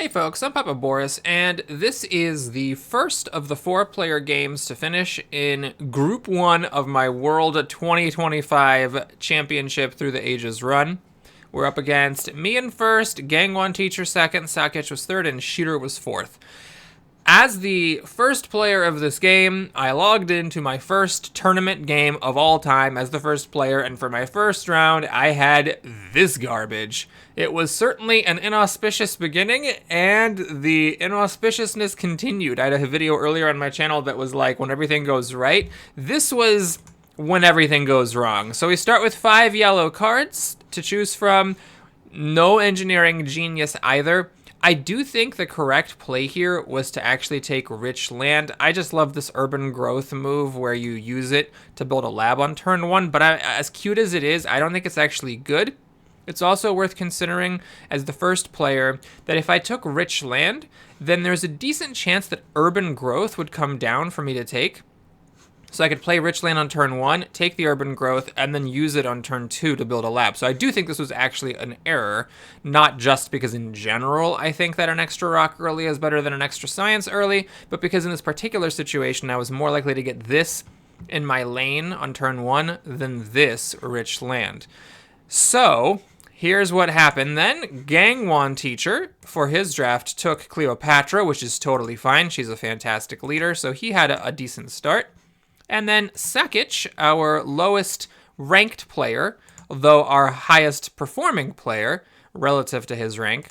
Hey folks, I'm Papa Boris, and this is the first of the 4-player games to finish in Group 1 of my World 2025 Championship Through the Ages run. We're up against me in first, Gang 1 Teacher second, Sakic was third, and Sheeter was fourth. As the first player of this game, I logged into my first tournament game of all time as the first player, and for my first round, I had this garbage. It was certainly an inauspicious beginning, and the inauspiciousness continued. I had a video earlier on my channel that was like, when everything goes right. This was when everything goes wrong. So we start with 5 yellow cards to choose from. No engineering genius either. I do think the correct play here was to actually take rich land. I just love this urban growth move where you use it to build a lab on turn 1, but as cute as it is, I don't think it's actually good. It's also worth considering as the first player that if I took rich land, then there's a decent chance that urban growth would come down for me to take. So I could play rich land on turn 1, take the urban growth, and then use it on turn 2 to build a lab. So I do think this was actually an error, not just because in general I think that an extra rock early is better than an extra science early, but because in this particular situation I was more likely to get this in my lane on turn 1 than this rich land. So here's what happened then. Gang 1 Teacher, for his draft, took Cleopatra, which is totally fine. She's a fantastic leader, so he had a decent start. And then Sakic, our lowest ranked player, though our highest performing player relative to his rank,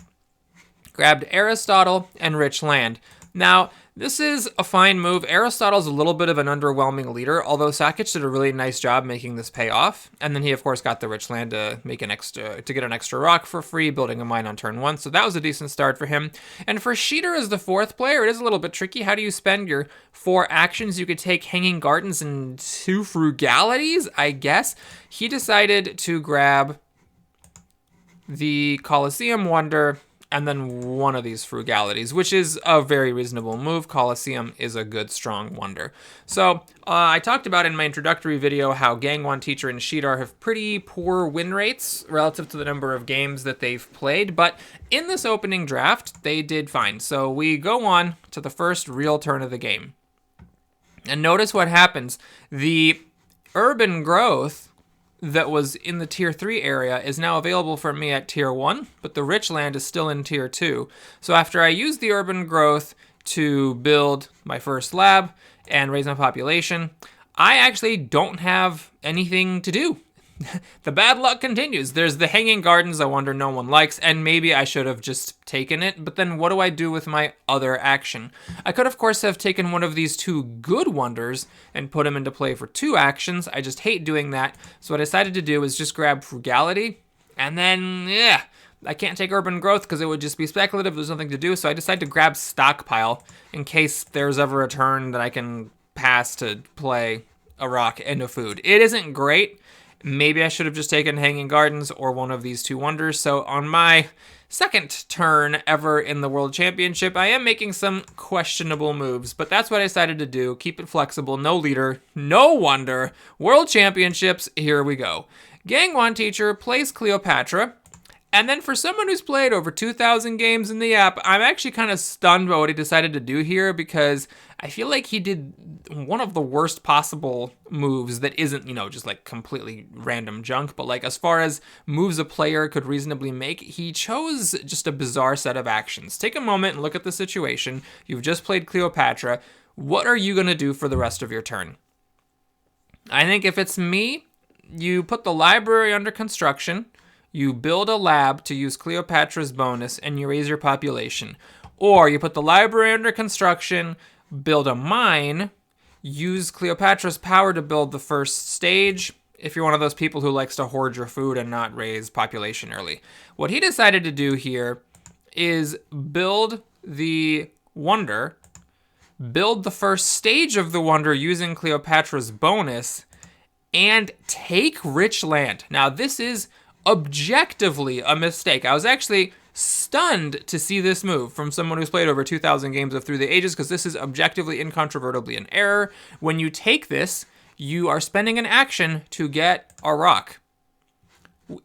grabbed Aristotle and rich land. Now, this is a fine move. Aristotle's a little bit of an underwhelming leader, although Sakic did a really nice job making this pay off. And then he, of course, got the rich land to get an extra rock for free, building a mine on turn 1. So that was a decent start for him. And for Sheeter as the 4th player, it is a little bit tricky. How do you spend your 4 actions? You could take Hanging Gardens and 2 Frugalities, I guess. He decided to grab the Colosseum Wonder and then one of these Frugalities, which is a very reasonable move. Colosseum is a good, strong wonder. So I talked about in my introductory video how Gang 1 Teacher and Sheetar have pretty poor win rates relative to the number of games that they've played, but in this opening draft, they did fine. So we go on to the first real turn of the game. And notice what happens. The urban growth that was in the tier 3 area is now available for me at tier 1, but the rich land is still in tier 2. So after I use the urban growth to build my first lab and raise my population, I actually don't have anything to do. The bad luck continues. There's the Hanging Gardens, a wonder no one likes, and maybe I should have just taken it, but then what do I do with my other action? I could, of course, have taken one of these 2 good wonders and put them into play for 2 actions. I just hate doing that, so what I decided to do is just grab Frugality, and then, I can't take Urban Growth because it would just be speculative, there's nothing to do, so I decided to grab Stockpile in case there's ever a turn that I can pass to play a rock and a food. It isn't great. Maybe I should have just taken Hanging Gardens or one of these 2 wonders. So on my second turn ever in the World Championship, I am making some questionable moves, but that's what I decided to do. Keep it flexible, no leader, no wonder. World Championships, here we go. Gang 1 Teacher plays Cleopatra. And then for someone who's played over 2,000 games in the app, I'm actually kind of stunned by what he decided to do here because I feel like he did one of the worst possible moves that isn't, just like completely random junk, but like as far as moves a player could reasonably make, he chose just a bizarre set of actions. Take a moment and look at the situation. You've just played Cleopatra. What are you going to do for the rest of your turn? I think if it's me, you put the library under construction, you build a lab to use Cleopatra's bonus, and you raise your population. Or you put the library under construction, build a mine, use Cleopatra's power to build the first stage, if you're one of those people who likes to hoard your food and not raise population early. What he decided to do here is build the wonder, build the first stage of the wonder using Cleopatra's bonus, and take rich land. Now, this is objectively a mistake. I was actually stunned to see this move from someone who's played over 2,000 games of Through the Ages because this is objectively, incontrovertibly an error. When you take this, you are spending an action to get a rock.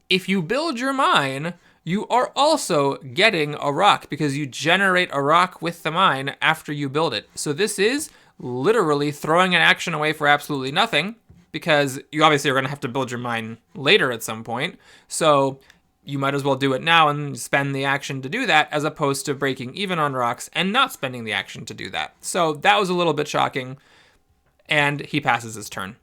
If you build your mine, you are also getting a rock because you generate a rock with the mine after you build it. So this is literally throwing an action away for absolutely nothing, because you obviously are going to have to build your mine later at some point. So you might as well do it now and spend the action to do that, as opposed to breaking even on rocks and not spending the action to do that. So that was a little bit shocking, and he passes his turn.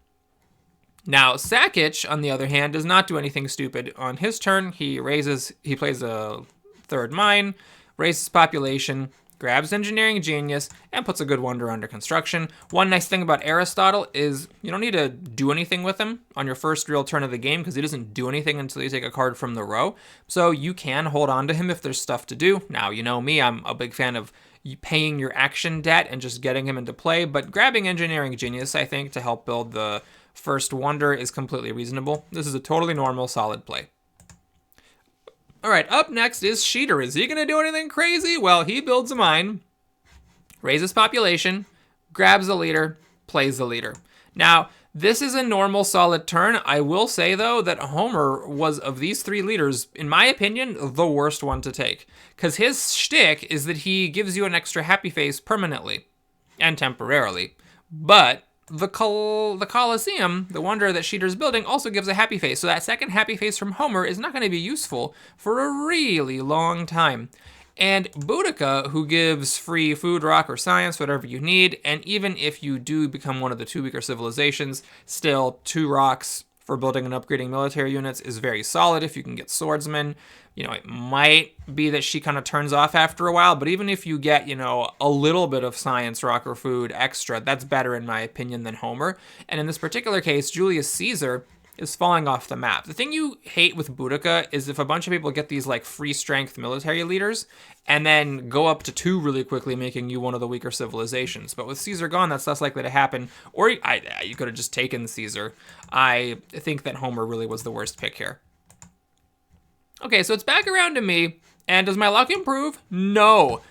Now, Sakic, on the other hand, does not do anything stupid on his turn. He plays a third mine, raises population, grabs Engineering Genius, and puts a good wonder under construction. One nice thing about Aristotle is you don't need to do anything with him on your first real turn of the game, because he doesn't do anything until you take a card from the row. So you can hold on to him if there's stuff to do. Now, you know me, I'm a big fan of paying your action debt and just getting him into play, but grabbing Engineering Genius, I think, to help build the first wonder is completely reasonable. This is a totally normal, solid play. All right, up next is Sheeter. Is he going to do anything crazy? Well, he builds a mine, raises population, grabs a leader, plays the leader. Now, this is a normal, solid turn. I will say, though, that Homer was, of these three leaders, in my opinion, the worst one to take. Because his shtick is that he gives you an extra happy face permanently and temporarily. But the Colosseum, the wonder that Sheeter's building, also gives a happy face. So that second happy face from Homer is not going to be useful for a really long time. And Boudica, who gives free food, rock, or science, whatever you need, and even if you do become one of the two weaker civilizations, still 2 rocks for building and upgrading military units is very solid if you can get swordsmen. You know, it might be that she kind of turns off after a while, but even if you get, you know, a little bit of science, rock, or food extra, that's better in my opinion than Homer. And in this particular case, Julius Caesar is falling off the map. The thing you hate with Boudica is if a bunch of people get these like free strength military leaders and then go up to 2 really quickly, making you one of the weaker civilizations. But with Caesar gone, that's less likely to happen. Or you could have just taken Caesar. I think that Homer really was the worst pick here. Okay, so it's back around to me. And does my luck improve? No.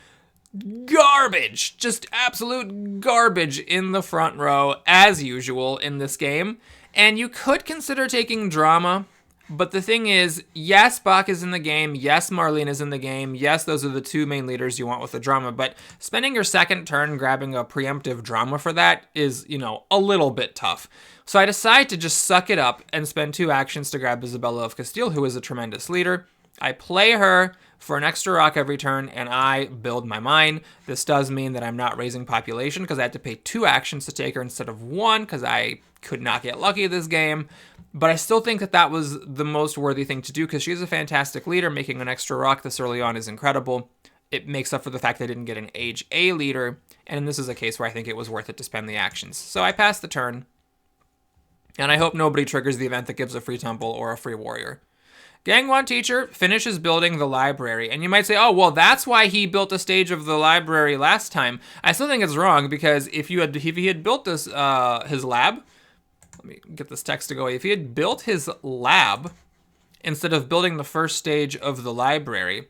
Garbage. Just absolute garbage in the front row, as usual in this game. And you could consider taking drama, but the thing is, yes, Bach is in the game, yes, Marlene is in the game, yes, those are the 2 main leaders you want with the drama, but spending your second turn grabbing a preemptive drama for that is, you know, a little bit tough. So I decide to just suck it up and spend 2 actions to grab Isabella of Castile, who is a tremendous leader. I play her for an extra rock every turn, and I build my mine. This does mean that I'm not raising population because I had to pay 2 actions to take her instead of 1 because I could not get lucky this game. But I still think that that was the most worthy thing to do because she's a fantastic leader. Making an extra rock this early on is incredible. It makes up for the fact that I didn't get an Age A leader, and this is a case where I think it was worth it to spend the actions. So I pass the turn, and I hope nobody triggers the event that gives a free temple or a free warrior. Gangwon Teacher finishes building the library, and you might say, oh, well, that's why he built a stage of the library last time. I still think it's wrong, because if he had built this his lab, let me get this text to go away. If he had built his lab instead of building the first stage of the library,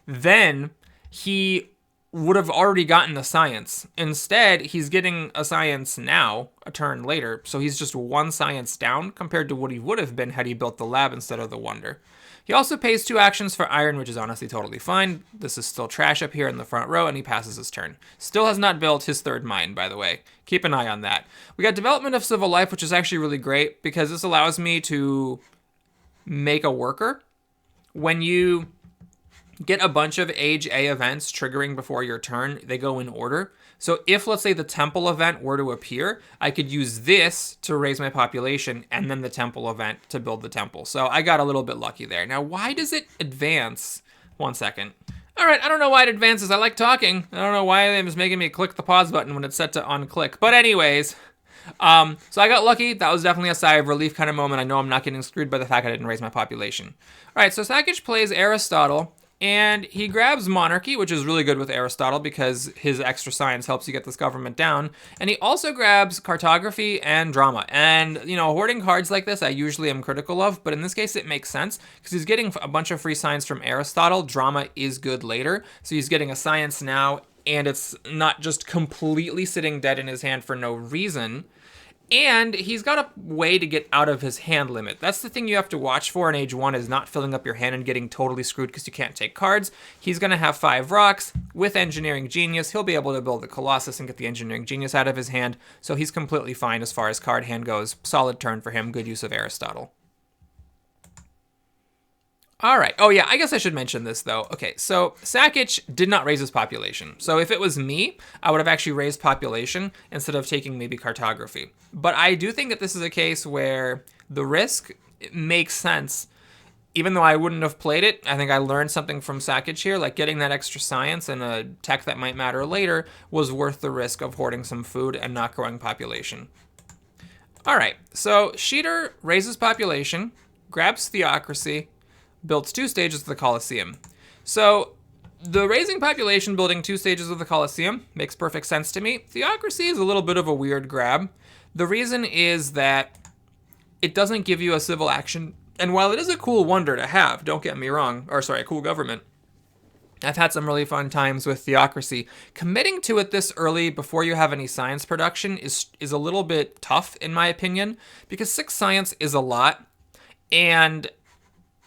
then he would have already gotten the science. Instead, he's getting a science now, a turn later, so he's just 1 science down compared to what he would have been had he built the lab instead of the wonder. He also pays 2 actions for iron, which is honestly totally fine. This is still trash up here in the front row, and he passes his turn. Still has not built his 3rd mine, by the way. Keep an eye on that. We got development of civil life, which is actually really great, because this allows me to make a worker. When you get a bunch of Age A events triggering before your turn, they go in order. So if, let's say, the temple event were to appear, I could use this to raise my population and then the temple event to build the temple. So I got a little bit lucky there. Now, why does it advance? 1 second. All right, I don't know why it advances. I like talking. I don't know why it was making me click the pause button when it's set to unclick. But anyways, so I got lucky. That was definitely a sigh of relief kind of moment. I know I'm not getting screwed by the fact I didn't raise my population. All right, so Sakic plays Aristotle. And he grabs monarchy, which is really good with Aristotle because his extra science helps you get this government down. And he also grabs cartography and drama. And, you know, hoarding cards like this I usually am critical of, but in this case it makes sense because he's getting a bunch of free science from Aristotle. Drama is good later. So he's getting a science now, and it's not just completely sitting dead in his hand for no reason. And he's got a way to get out of his hand limit. That's the thing you have to watch for in Age 1, is not filling up your hand and getting totally screwed because you can't take cards. He's going to have 5 rocks. With Engineering Genius, he'll be able to build the Colossus and get the Engineering Genius out of his hand, so he's completely fine as far as card hand goes. Solid turn for him, good use of Aristotle. All right. Oh, yeah, I guess I should mention this, though. Okay, so Sakic did not raise his population. So if it was me, I would have actually raised population instead of taking maybe cartography. But I do think that this is a case where the risk makes sense. Even though I wouldn't have played it, I think I learned something from Sakic here, like getting that extra science and a tech that might matter later was worth the risk of hoarding some food and not growing population. All right, so Sheeter raises population, grabs Theocracy, builds 2 stages of the Colosseum. So the raising population, building 2 stages of the Colosseum makes perfect sense to me. Theocracy is a little bit of a weird grab. The reason is that it doesn't give you a civil action. And while it is a cool wonder to have, don't get me wrong, or sorry, a cool government, I've had some really fun times with Theocracy. Committing to it this early before you have any science production is a little bit tough, in my opinion, because 6 science is a lot, and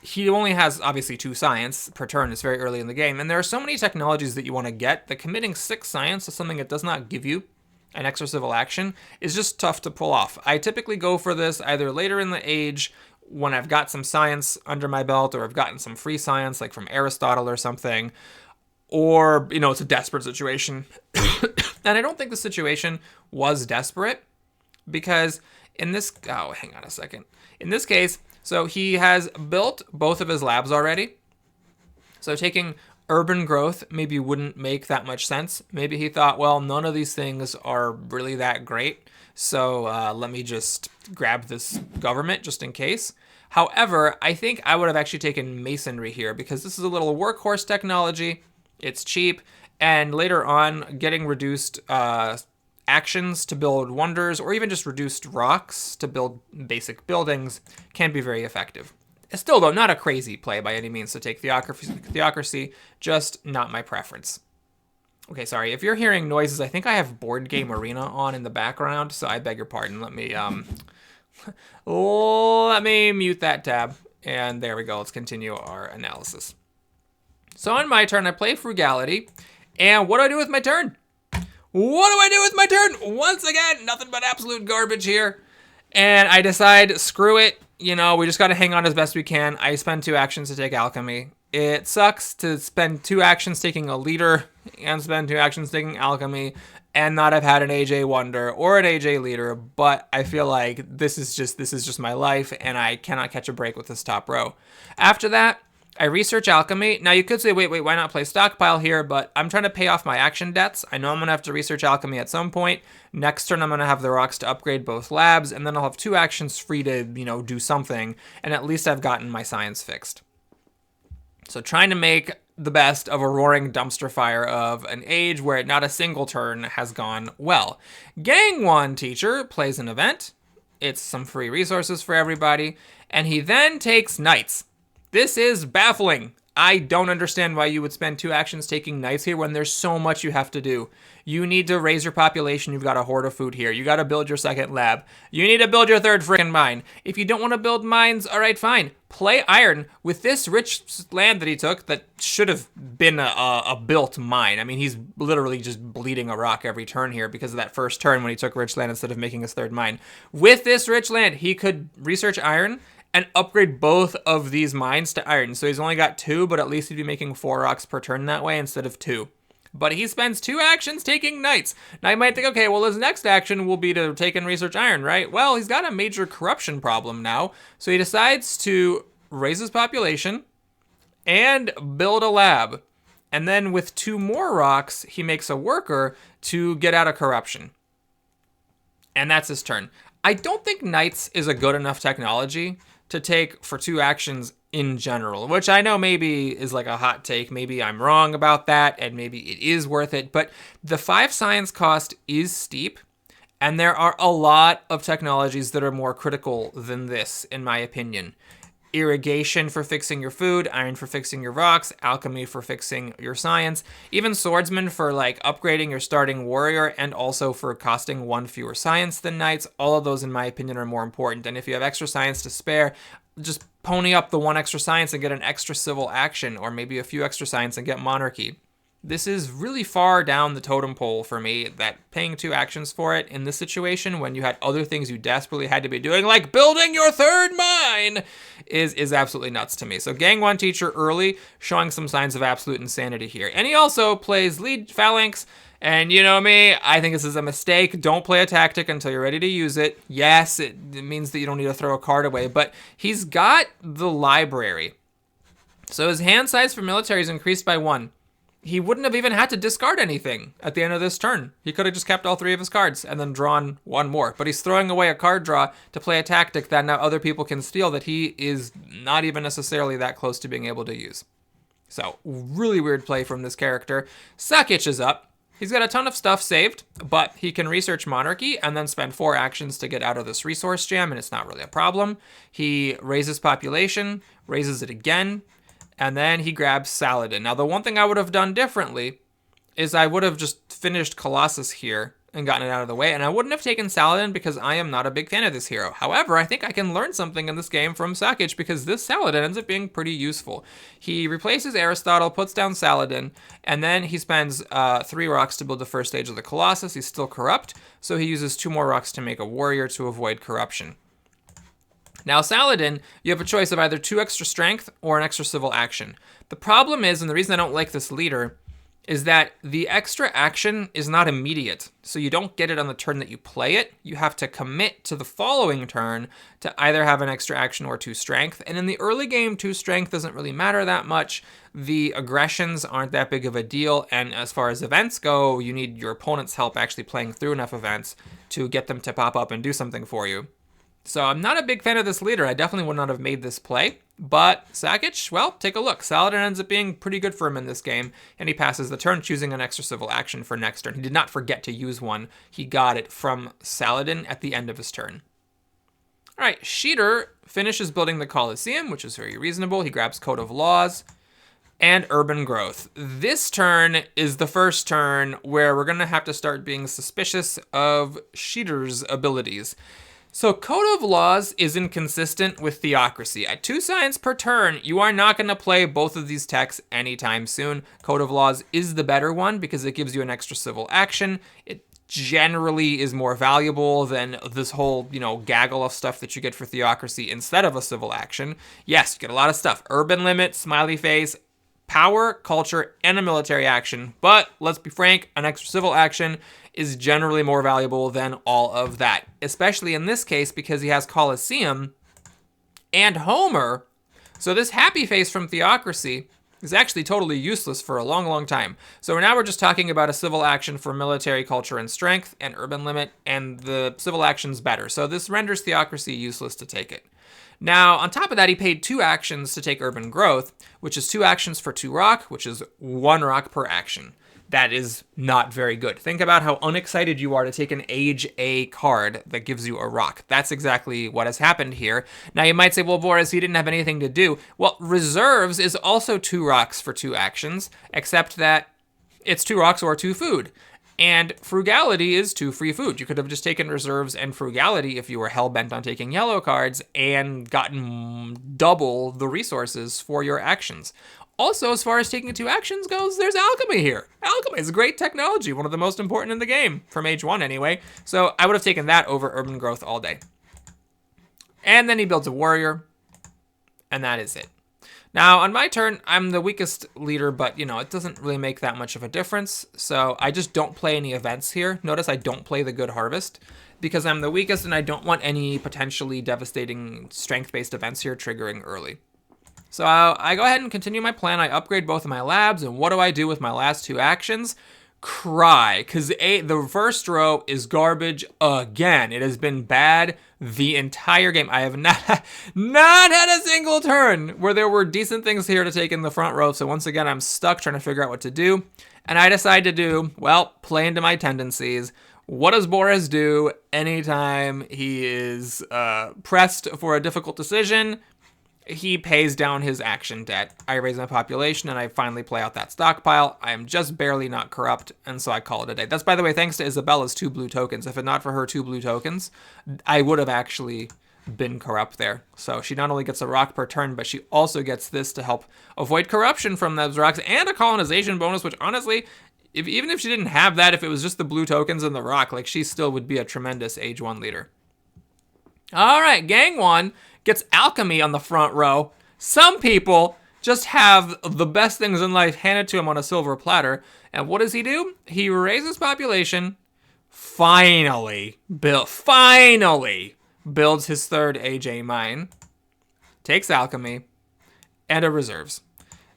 he only has, obviously, 2 science per turn. It's very early in the game. And there are so many technologies that you want to get that committing 6 science to something that does not give you an extra civil action is just tough to pull off. I typically go for this either later in the age when I've got some science under my belt, or I've gotten some free science, like from Aristotle or something, or, it's a desperate situation. And I don't think the situation was desperate, because in this... Oh, hang on a second. In this case... So he has built both of his labs already. So taking urban growth maybe wouldn't make that much sense. Maybe he thought, well, none of these things are really that great, so let me just grab this government just in case. However, I think I would have actually taken masonry here, because this is a little workhorse technology. It's cheap, and later on, getting reduced actions to build wonders, or even just reduced rocks to build basic buildings, can be very effective. Still, though, not a crazy play by any means to take Theocracy, just not my preference. Okay, sorry, if you're hearing noises, I think I have Board Game Arena on in the background, so I beg your pardon. Let me mute that tab, and there we go. Let's continue our analysis. So on my turn, I play Frugality, and what do I do with my turn? What do I do with my turn? Once again, nothing but absolute garbage here. And I decide, screw it. We just got to hang on as best we can. I spend 2 actions to take Alchemy. It sucks to spend 2 actions taking a leader and spend 2 actions taking Alchemy and not have had an AJ Wonder or an AJ Leader, but I feel like this is just my life, and I cannot catch a break with this top row. After that, I research Alchemy. Now you could say, wait, why not play Stockpile here? But I'm trying to pay off my action debts. I know I'm going to have to research Alchemy at some point. Next turn, I'm going to have the rocks to upgrade both labs, and then I'll have 2 actions free to, do something, and at least I've gotten my science fixed. So trying to make the best of a roaring dumpster fire of an age where not a single turn has gone well. Gang 1 Teacher plays an event. It's some free resources for everybody, and he then takes Knights. This is baffling. I don't understand why you would spend 2 actions taking Knights here when there's so much you have to do. You need to raise your population. You've got a hoard of food here. You got to build your 2nd lab. You need to build your 3rd freaking mine. If you don't want to build mines, all right, fine. Play iron with this rich land that he took that should have been a built mine. I mean, he's literally just bleeding a rock every turn here because of that first turn when he took rich land instead of making his 3rd mine. With this rich land, he could research iron and upgrade both of these mines to iron. So he's only got 2, but at least he'd be making 4 rocks per turn that way instead of 2. But he spends 2 actions taking Knights. Now you might think, okay, well his next action will be to take and research iron, right? Well, he's got a major corruption problem now. So he decides to raise his population and build a lab. And then with 2 more rocks, he makes a worker to get out of corruption. And that's his turn. I don't think Knights is a good enough technology to take for 2 actions in general, which I know maybe is like a hot take. Maybe I'm wrong about that, and maybe it is worth it. But the 5 science cost is steep, and there are a lot of technologies that are more critical than this, in my opinion. irrigation for fixing your food, iron for fixing your rocks, alchemy for fixing your science, even swordsman for like upgrading your starting warrior, and also for costing 1 fewer science than knights. All of those, in my opinion, are more important. And if you have extra science to spare, just pony up the 1 extra science and get an extra civil action, or maybe a few extra science and get monarchy. This is really far down the totem pole for me, that paying 2 actions for it in this situation when you had other things you desperately had to be doing, like building your 3rd mine, is absolutely nuts to me. So Gang 1 teacher early, showing some signs of absolute insanity here. And he also plays lead phalanx, and you know me, I think this is a mistake. Don't play a tactic until you're ready to use it. Yes, it means that you don't need to throw a card away, but he's got the library. So his hand size for military is increased by 1. He wouldn't have even had to discard anything at the end of this turn. He could have just kept all 3 of his cards and then drawn 1 more. But he's throwing away a card draw to play a tactic that now other people can steal that he is not even necessarily that close to being able to use. So, really weird play from this character. Sakich is up. He's got a ton of stuff saved, but he can research monarchy and then spend 4 actions to get out of this resource jam, and it's not really a problem. He raises population, raises it again, and then he grabs Saladin. Now, the one thing I would have done differently is I would have just finished Colossus here and gotten it out of the way, and I wouldn't have taken Saladin because I am not a big fan of this hero. However, I think I can learn something in this game from Sakich because this Saladin ends up being pretty useful. He replaces Aristotle, puts down Saladin, and then he spends 3 rocks to build the first stage of the Colossus. He's still corrupt, so he uses 2 more rocks to make a warrior to avoid corruption. Now, Saladin, you have a choice of either 2 extra strength or an extra civil action. The problem is, and the reason I don't like this leader, is that the extra action is not immediate. So you don't get it on the turn that you play it. You have to commit to the following turn to either have an extra action or 2 strength. And in the early game, 2 strength doesn't really matter that much. The aggressions aren't that big of a deal. And as far as events go, you need your opponent's help actually playing through enough events to get them to pop up and do something for you. So I'm not a big fan of this leader. I definitely would not have made this play. But Sakich, well, take a look. Saladin ends up being pretty good for him in this game, and he passes the turn, choosing an extra civil action for next turn. He did not forget to use one. He got it from Saladin at the end of his turn. All right, Sheeter finishes building the Colosseum, which is very reasonable. He grabs Code of Laws and Urban Growth. This turn is the first turn where we're going to have to start being suspicious of Sheeter's abilities. So Code of Laws is inconsistent with Theocracy. At 2 science per turn, you are not going to play both of these techs anytime soon. Code of Laws is the better one because it gives you an extra civil action. It generally is more valuable than this whole, gaggle of stuff that you get for Theocracy instead of a civil action. Yes, you get a lot of stuff. Urban Limit, Smiley Face, power, culture, and a military action. But let's be frank, an extra civil action is generally more valuable than all of that, especially in this case because he has Colosseum and Homer. So this happy face from Theocracy is actually totally useless for a long, long time. So now we're just talking about a civil action for military, culture, and strength, and urban limit, and the civil action's better. So this renders Theocracy useless to take it. Now, on top of that, he paid 2 actions to take Urban Growth, which is 2 actions for 2 rock, which is 1 rock per action. That is not very good. Think about how unexcited you are to take an Age A card that gives you a rock. That's exactly what has happened here. Now, you might say, well, Boris, he didn't have anything to do. Well, Reserves is also 2 rocks for 2 actions, except that it's 2 rocks or 2 food. And Frugality is 2 free food. You could have just taken Reserves and Frugality if you were hell-bent on taking yellow cards and gotten double the resources for your actions. Also, as far as taking 2 actions goes, there's Alchemy here. Alchemy is a great technology, one of the most important in the game, from Age 1 anyway. So I would have taken that over Urban Growth all day. And then he builds a warrior, and that is it. Now, on my turn, I'm the weakest leader, but, it doesn't really make that much of a difference. So I just don't play any events here. Notice I don't play the Good Harvest because I'm the weakest and I don't want any potentially devastating strength-based events here triggering early. So I go ahead and continue my plan. I upgrade both of my labs, and what do I do with my last 2 actions? Cry, because the first row is garbage again. It has been bad the entire game. I have not had a single turn where there were decent things here to take in the front row. So once again, I'm stuck trying to figure out what to do. And I decide to do, play into my tendencies. What does Boris do anytime he is pressed for a difficult decision? he pays down his action debt. I raise my population, and I finally play out that stockpile. I am just barely not corrupt, and so I call it a day. That's, by the way, thanks to Isabella's 2 blue tokens. If it not for her 2 blue tokens, I would have actually been corrupt there. So she not only gets a rock per turn, but she also gets this to help avoid corruption from those rocks, and a colonization bonus, which honestly, even if she didn't have that, if it was just the blue tokens and the rock, like, she still would be a tremendous Age 1 leader. All right, Gang 1 gets alchemy on the front row. Some people just have the best things in life handed to him on a silver platter. And what does he do? He raises population, finally builds his 3rd AJ mine, takes alchemy, and a reserves.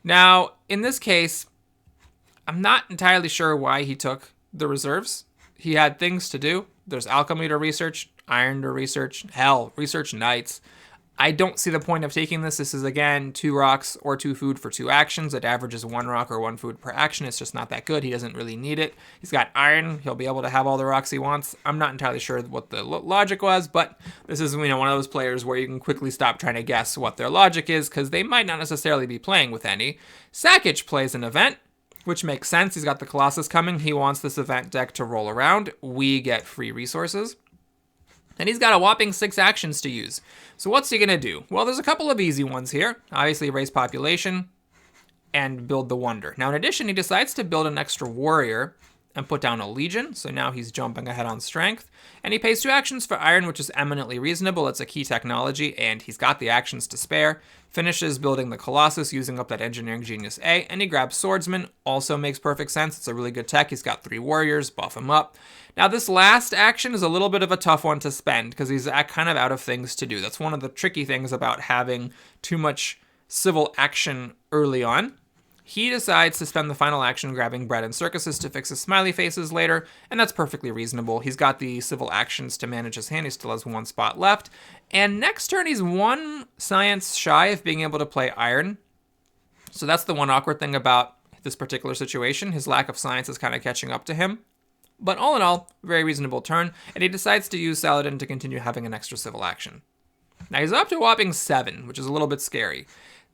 Now, in this case, I'm not entirely sure why he took the reserves. He had things to do. There's alchemy to research, iron to research, hell, research knights. I don't see the point of taking this. This is, again, 2 rocks or 2 food for 2 actions. It averages 1 rock or 1 food per action. It's just not that good. He doesn't really need it. He's got iron. He'll be able to have all the rocks he wants. I'm not entirely sure what the logic was, but this is, one of those players where you can quickly stop trying to guess what their logic is, because they might not necessarily be playing with any. Sakic plays an event, which makes sense. He's got the Colossus coming. He wants this event deck to roll around. We get free resources. And he's got a whopping 6 actions to use. So what's he going to do? Well, there's a couple of easy ones here. Obviously, raise population and build the Wonder. Now, in addition, he decides to build an extra warrior and put down a Legion. So now he's jumping ahead on strength. And he pays 2 actions for iron, which is eminently reasonable. It's a key technology, and he's got the actions to spare. Finishes building the Colossus, using up that Engineering Genius A, and he grabs Swordsman. Also makes perfect sense. It's a really good tech. He's got 3 warriors, buff him up. Now, this last action is a little bit of a tough one to spend, because he's kind of out of things to do. That's one of the tricky things about having too much civil action early on. He decides to spend the final action grabbing bread and circuses to fix his smiley faces later, and that's perfectly reasonable. He's got the civil actions to manage his hand. He still has 1 spot left. And next turn, he's 1 science shy of being able to play iron. So that's the one awkward thing about this particular situation. His lack of science is kind of catching up to him. But all in all, very reasonable turn, and he decides to use Saladin to continue having an extra civil action. Now he's up to a whopping 7, which is a little bit scary.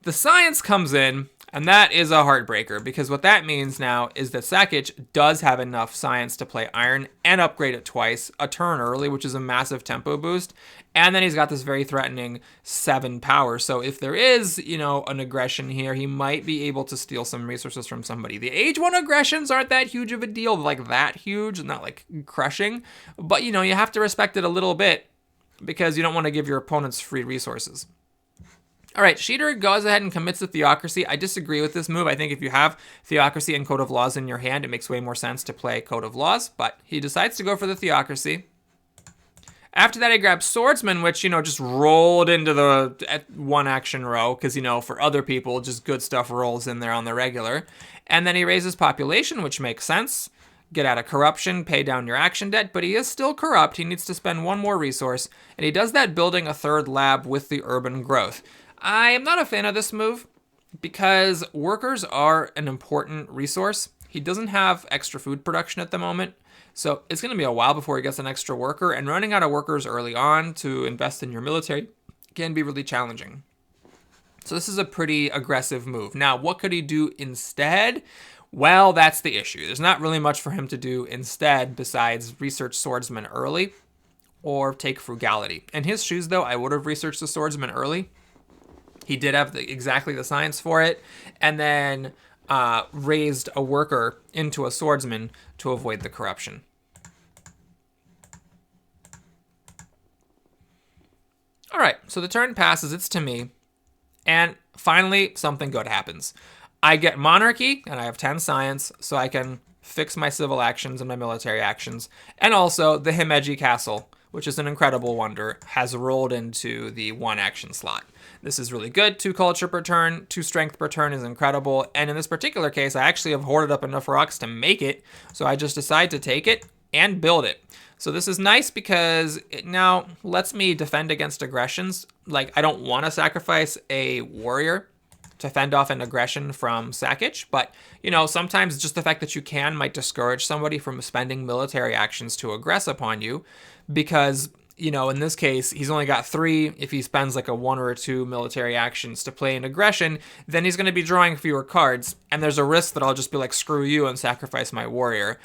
The science comes in, and that is a heartbreaker, because what that means now is that Sakic does have enough science to play iron and upgrade it twice, a turn early, which is a massive tempo boost, and then he's got this very threatening 7 power. So if there is, an aggression here, he might be able to steal some resources from somebody. The Age 1 aggressions aren't that huge of a deal, like that huge, not like crushing, but you have to respect it a little bit, because you don't want to give your opponents free resources. All right, Sheeter goes ahead and commits to Theocracy. I disagree with this move. I think if you have Theocracy and Code of Laws in your hand, it makes way more sense to play Code of Laws, but he decides to go for the Theocracy. After that, he grabs Swordsman, which, just rolled into the 1 action row, because, for other people, just good stuff rolls in there on the regular. And then he raises population, which makes sense. Get out of corruption, pay down your action debt, but he is still corrupt. He needs to spend 1 more resource, and he does that building a 3rd lab with the urban growth. I am not a fan of this move, because workers are an important resource. He doesn't have extra food production at the moment, so it's going to be a while before he gets an extra worker, and running out of workers early on to invest in your military can be really challenging. So this is a pretty aggressive move. Now, what could he do instead? Well, that's the issue. There's not really much for him to do instead besides research Swordsman early or take Frugality. In his shoes, though, I would have researched the Swordsman early. He did have exactly the science for it, and then raised a worker into a swordsman to avoid the corruption. All right, so the turn passes, it's to me, and finally something good happens. I get Monarchy, and I have 10 science, so I can fix my civil actions and my military actions, and also the Himeji Castle, which is an incredible wonder, has rolled into the 1 action slot. This is really good. 2 culture per turn, 2 strength per turn is incredible. And in this particular case, I actually have hoarded up enough rocks to make it. So I just decide to take it and build it. So this is nice because it now lets me defend against aggressions. Like, I don't want to sacrifice a warrior to fend off an aggression from Sakic, but sometimes just the fact that you can might discourage somebody from spending military actions to aggress upon you, because in this case, he's only got 3. If he spends like a 1 or a 2 military actions to play an aggression, then he's going to be drawing fewer cards. And there's a risk that I'll just be like, screw you and sacrifice my warrior.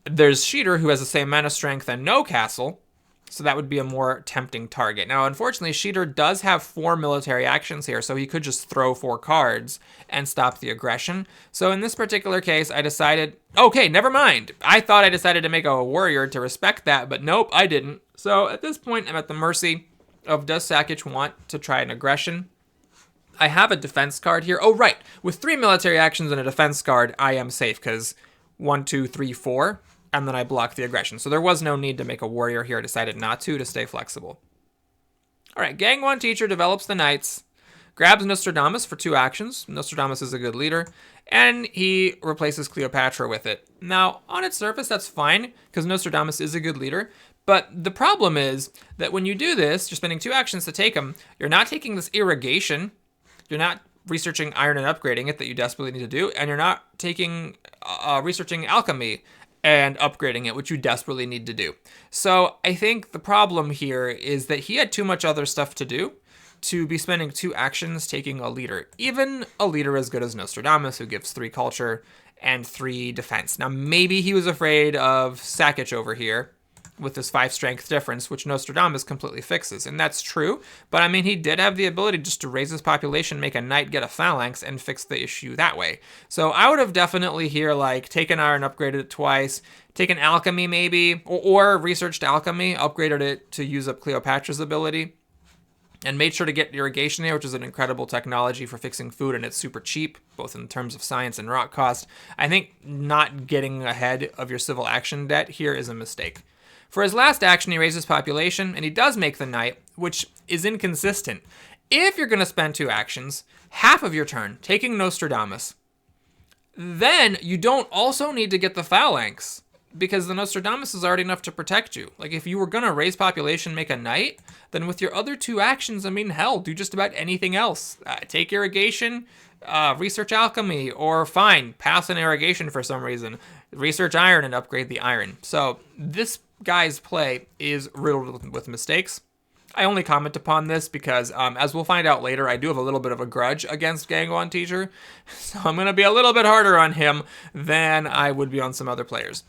There's Sheeter, who has the same mana strength and no castle, so that would be a more tempting target. Now, unfortunately, Sheeter does have 4 military actions here, so he could just throw 4 cards and stop the aggression. So in this particular case, I decided, okay, never mind. I thought I decided to make a warrior to respect that, but nope, I didn't. So at this point, I'm at the mercy of, does Sakic want to try an aggression? I have a defense card here. Oh, right. With 3 military actions and a defense card, I am safe, because 1, 2, 3, 4... and then I block the aggression. So there was no need to make a warrior here. I decided not to stay flexible. All right, Gang 1 Teacher develops the Knights, grabs Nostradamus for 2 actions. Nostradamus is a good leader, and he replaces Cleopatra with it. Now, on its surface, that's fine, because Nostradamus is a good leader, but the problem is that when you do this, you're spending 2 actions to take him, you're not taking this irrigation, you're not researching iron and upgrading it that you desperately need to do, and you're not taking researching alchemy and upgrading it, which you desperately need to do. So I think the problem here is that he had too much other stuff to do to be spending 2 actions taking a leader. Even a leader as good as Nostradamus, who gives 3 culture and 3 defense. Now, maybe he was afraid of Sakic over here with this 5 strength difference, which Nostradamus completely fixes. And that's true, but I mean, he did have the ability just to raise his population, make a knight, get a phalanx, and fix the issue that way. So I would have definitely here, like, taken iron, upgraded it twice, taken alchemy maybe, or researched alchemy, upgraded it to use up Cleopatra's ability, and made sure to get irrigation here, which is an incredible technology for fixing food, and it's super cheap, both in terms of science and rock cost. I think not getting ahead of your civil action debt here is a mistake. For his last action, he raises population, and he does make the knight, which is inconsistent. If you're going to spend 2 actions, half of your turn, taking Nostradamus, then you don't also need to get the phalanx, because the Nostradamus is already enough to protect you. Like, if you were going to raise population, make a knight, then with your other 2 actions, I mean, hell, do just about anything else. Take irrigation, research alchemy, or fine, pass an irrigation for some reason. Research iron and upgrade the iron. So this guy's play is riddled with mistakes. I only comment upon this because, as we'll find out later, I do have a little bit of a grudge against Gang 1 Teacher, so I'm going to be a little bit harder on him than I would be on some other players.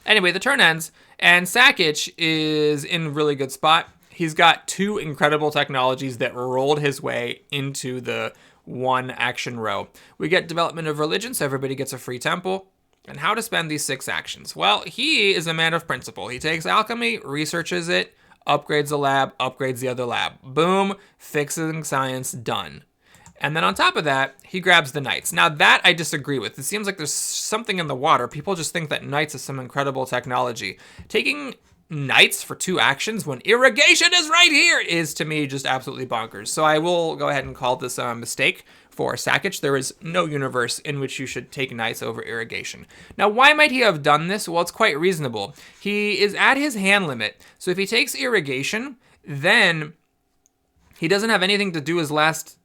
Anyway, the turn ends, and Sakic is in a really good spot. He's got 2 incredible technologies that rolled his way into the 1 action row. We get development of religion, so everybody gets a free temple. And how to spend these 6 actions? Well, he is a man of principle. He takes alchemy, researches it, upgrades the lab, upgrades the other lab. Boom, fixing science, done. And then on top of that, he grabs the knights. Now that I disagree with. It seems like there's something in the water. People just think that knights is some incredible technology. Taking knights for 2 actions when irrigation is right here is, to me, just absolutely bonkers. So I will go ahead and call this a mistake for Sakic. There is no universe in which you should take knights over irrigation. Now, why might he have done this? Well, it's quite reasonable. He is at his hand limit. So if he takes irrigation, then he doesn't have anything to do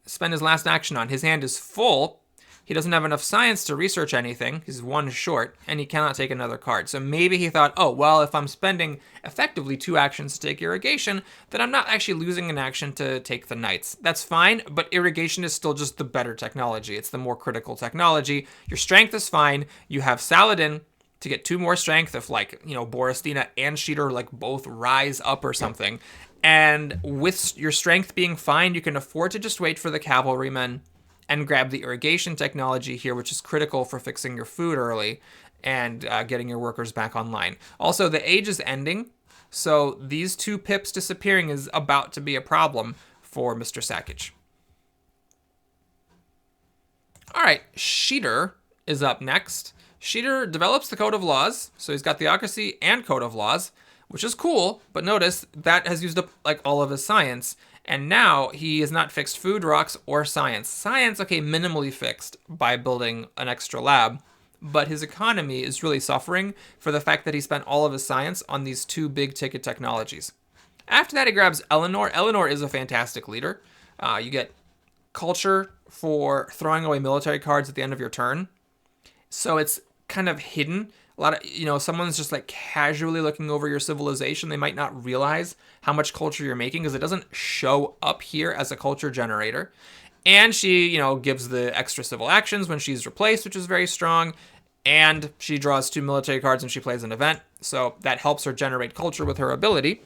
spend his last action on. His hand is full. He doesn't have enough science to research anything. He's 1 short, and he cannot take another card. So maybe he thought, oh, well, if I'm spending effectively 2 actions to take irrigation, then I'm not actually losing an action to take the knights. That's fine, but irrigation is still just the better technology. It's the more critical technology. Your strength is fine. You have Saladin to get 2 more strength if, like, Boristina and Sheeter, like, both rise up or something. And with your strength being fine, you can afford to just wait for the cavalrymen and grab the irrigation technology here, which is critical for fixing your food early and getting your workers back online. Also, the age is ending, so these 2 pips disappearing is about to be a problem for Mr. Sakic. All right, Sheeter is up next. Sheeter develops the Code of Laws, so he's got Theocracy and Code of Laws, which is cool, but notice that has used up like all of his science. And now he has not fixed food, rocks, or science. Science, okay, minimally fixed by building an extra lab, but his economy is really suffering for the fact that he spent all of his science on these 2 big ticket technologies. After that, he grabs Eleanor. Eleanor is a fantastic leader. You get culture for throwing away military cards at the end of your turn. So it's kind of hidden. A lot of, someone's just like casually looking over your civilization. They might not realize how much culture you're making because it doesn't show up here as a culture generator. And she, gives the extra civil actions when she's replaced, which is very strong. And she draws 2 military cards when she plays an event. So that helps her generate culture with her ability.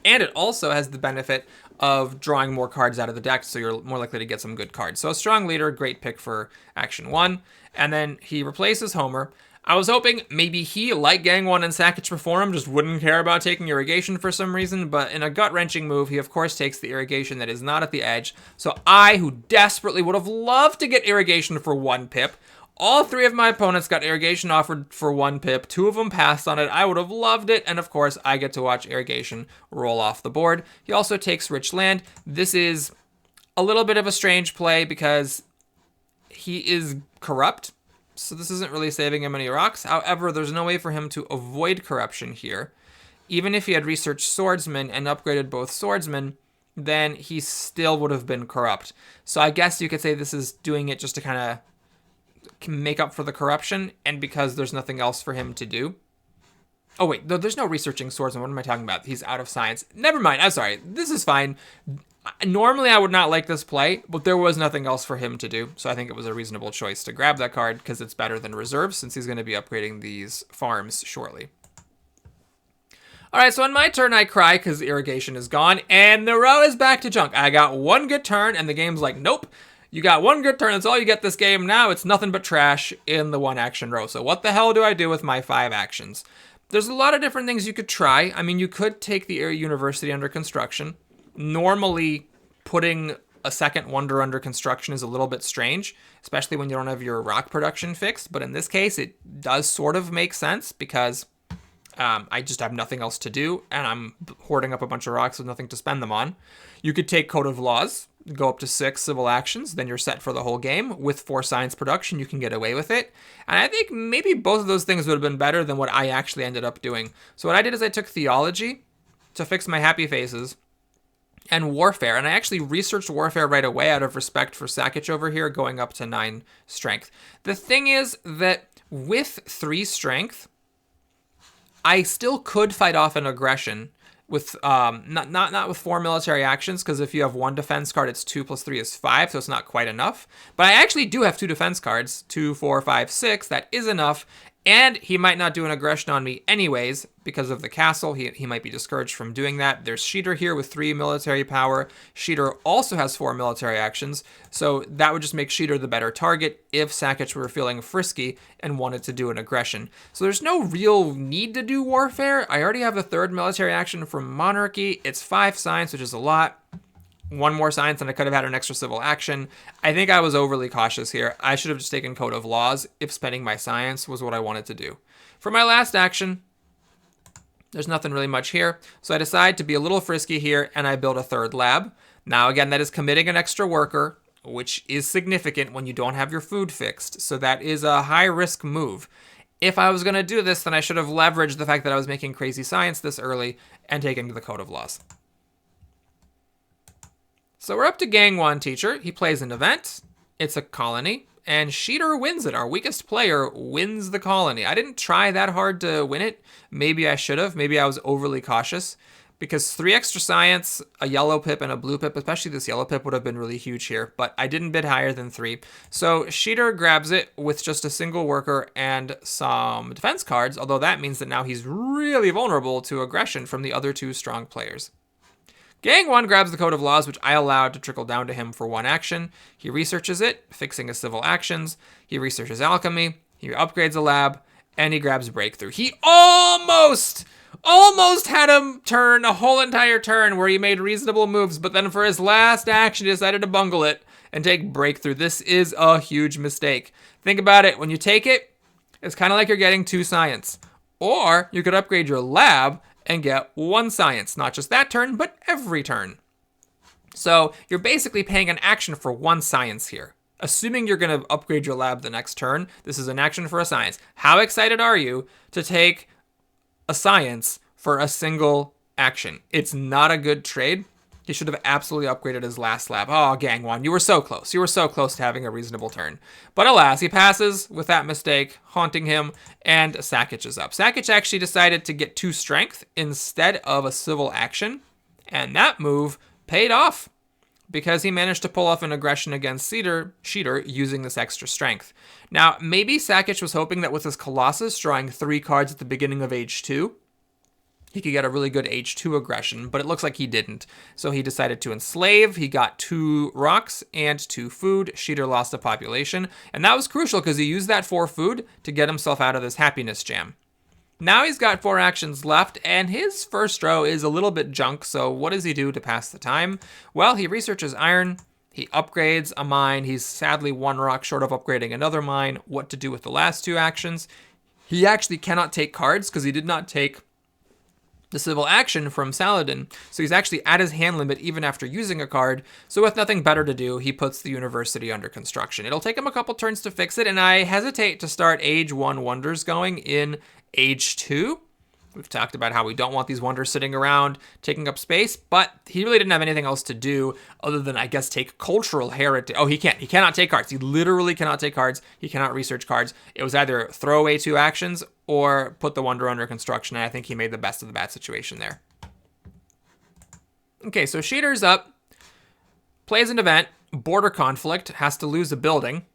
And it also has the benefit of drawing more cards out of the deck, so you're more likely to get some good cards. So a strong leader, great pick for action 1. And then he replaces Homer. I was hoping maybe he, like Gang 1 and Sakic before him, just wouldn't care about taking irrigation for some reason, but in a gut-wrenching move, he of course takes the irrigation that is not at the edge. So I, who desperately would have loved to get irrigation for 1 pip, all 3 of my opponents got irrigation offered for 1 pip. 2 of them passed on it. I would have loved it. And of course, I get to watch irrigation roll off the board. He also takes rich land. This is a little bit of a strange play because he is corrupt. So this isn't really saving him any rocks. However, there's no way for him to avoid corruption here. Even if he had researched swordsman and upgraded both swordsmen, then he still would have been corrupt. So I guess you could say this is doing it just to kind of make up for the corruption, and because there's nothing else for him to do. Oh wait, there's no researching swordsman. What am I talking about? He's out of science. Never mind. I'm sorry. This is fine. Normally I would not like this play, but there was nothing else for him to do, so I think it was a reasonable choice to grab that card because it's better than reserves since he's going to be upgrading these farms shortly. Alright, so on my turn I cry because irrigation is gone, and the row is back to junk. I got 1 good turn, and the game's like, nope. You got 1 good turn, that's all you get this game. Now it's nothing but trash in the 1 action row. So what the hell do I do with my 5 actions? There's a lot of different things you could try. I mean, you could take the university under construction. Normally, putting a second wonder under construction is a little bit strange, especially when you don't have your rock production fixed. But in this case, it does sort of make sense because I just have nothing else to do, and I'm hoarding up a bunch of rocks with nothing to spend them on. You could take Code of Laws, go up to 6 civil actions, then you're set for the whole game. With 4 science production, you can get away with it. And I think maybe both of those things would have been better than what I actually ended up doing. So what I did is I took Theology to fix my happy faces, and Warfare. And I actually researched Warfare right away out of respect for Sakic over here, going up to 9 strength. The thing is that with 3 strength, I still could fight off an aggression with not with 4 military actions, because if you have 1 defense card, it's 2 plus 3 is 5, so it's not quite enough. But I actually do have 2 defense cards, 2, 4, 5, 6. That is enough. And he might not do an aggression on me anyways because of the castle. He might be discouraged from doing that. There's Sheeter here with 3 military power. Sheeter also has 4 military actions, so that would just make Sheeter the better target if Sakic were feeling frisky and wanted to do an aggression. So there's no real need to do Warfare. I already have the 3rd military action from Monarchy. It's 5 science, which is a lot. 1 more science and I could have had an extra civil action. I think I was overly cautious here. I should have just taken Code of Laws if spending my science was what I wanted to do. For my last action, there's nothing really much here. So I decide to be a little frisky here and I build a 3rd lab. Now again, that is committing an extra worker, which is significant when you don't have your food fixed. So that is a high risk move. If I was going to do this, then I should have leveraged the fact that I was making crazy science this early and taken the Code of Laws. So we're up to Gang 1 Teacher. He plays an event. It's a colony, and Sheeter wins it. Our weakest player wins the colony. I didn't try that hard to win it. Maybe I should have. Maybe I was overly cautious, because 3 extra science, a yellow pip, and a blue pip, especially this yellow pip, would have been really huge here, but I didn't bid higher than 3. So Sheeter grabs it with just a single worker and some defense cards, although that means that now he's really vulnerable to aggression from the other 2 strong players. Gang 1 grabs the Code of Laws, which I allowed to trickle down to him for 1 action. He researches it, fixing his civil actions. He researches Alchemy. He upgrades a lab, and he grabs Breakthrough. He almost had him turn a whole entire turn where he made reasonable moves, but then for his last action, he decided to bungle it and take Breakthrough. This is a huge mistake. Think about it. When you take it, it's kind of like you're getting 2 science. Or you could upgrade your lab and get 1 science, not just that turn, but every turn. So you're basically paying an action for 1 science here. Assuming you're going to upgrade your lab the next turn, this is an action for a science. How excited are you to take a science for a single action? It's not a good trade. He should have absolutely upgraded his last slab. Oh, Gangwon, you were so close. You were so close to having a reasonable turn. But alas, he passes with that mistake haunting him, and Sakic is up. Sakic actually decided to get 2 strength instead of a civil action, and that move paid off because he managed to pull off an aggression against Sheeter using this extra strength. Now, maybe Sakic was hoping that with his Colossus drawing 3 cards at the beginning of Age 2, he could get a really good H2 aggression, but it looks like he didn't. So he decided to enslave. He got 2 rocks and 2 food. Sheeter lost a population, and that was crucial because he used that 4 food to get himself out of this happiness jam. Now he's got 4 actions left, and his first row is a little bit junk, so what does he do to pass the time? Well, he researches iron. He upgrades a mine. He's sadly 1 rock short of upgrading another mine. What to do with the last 2 actions? He actually cannot take cards because he did not take the civil action from Saladin, so he's actually at his hand limit even after using a card. So with nothing better to do, he puts the university under construction. It'll take him a couple turns to fix it, and I hesitate to start Age 1 wonders going in Age 2. We've talked about how we don't want these wonders sitting around taking up space, but he really didn't have anything else to do other than, I guess, take cultural heritage. Oh, he can't. He cannot take cards. He literally cannot take cards. He cannot research cards. It was either throw away 2 actions or put the wonder under construction, and I think he made the best of the bad situation there. Okay, so Sheeter's up, plays an event, border conflict, has to lose a building.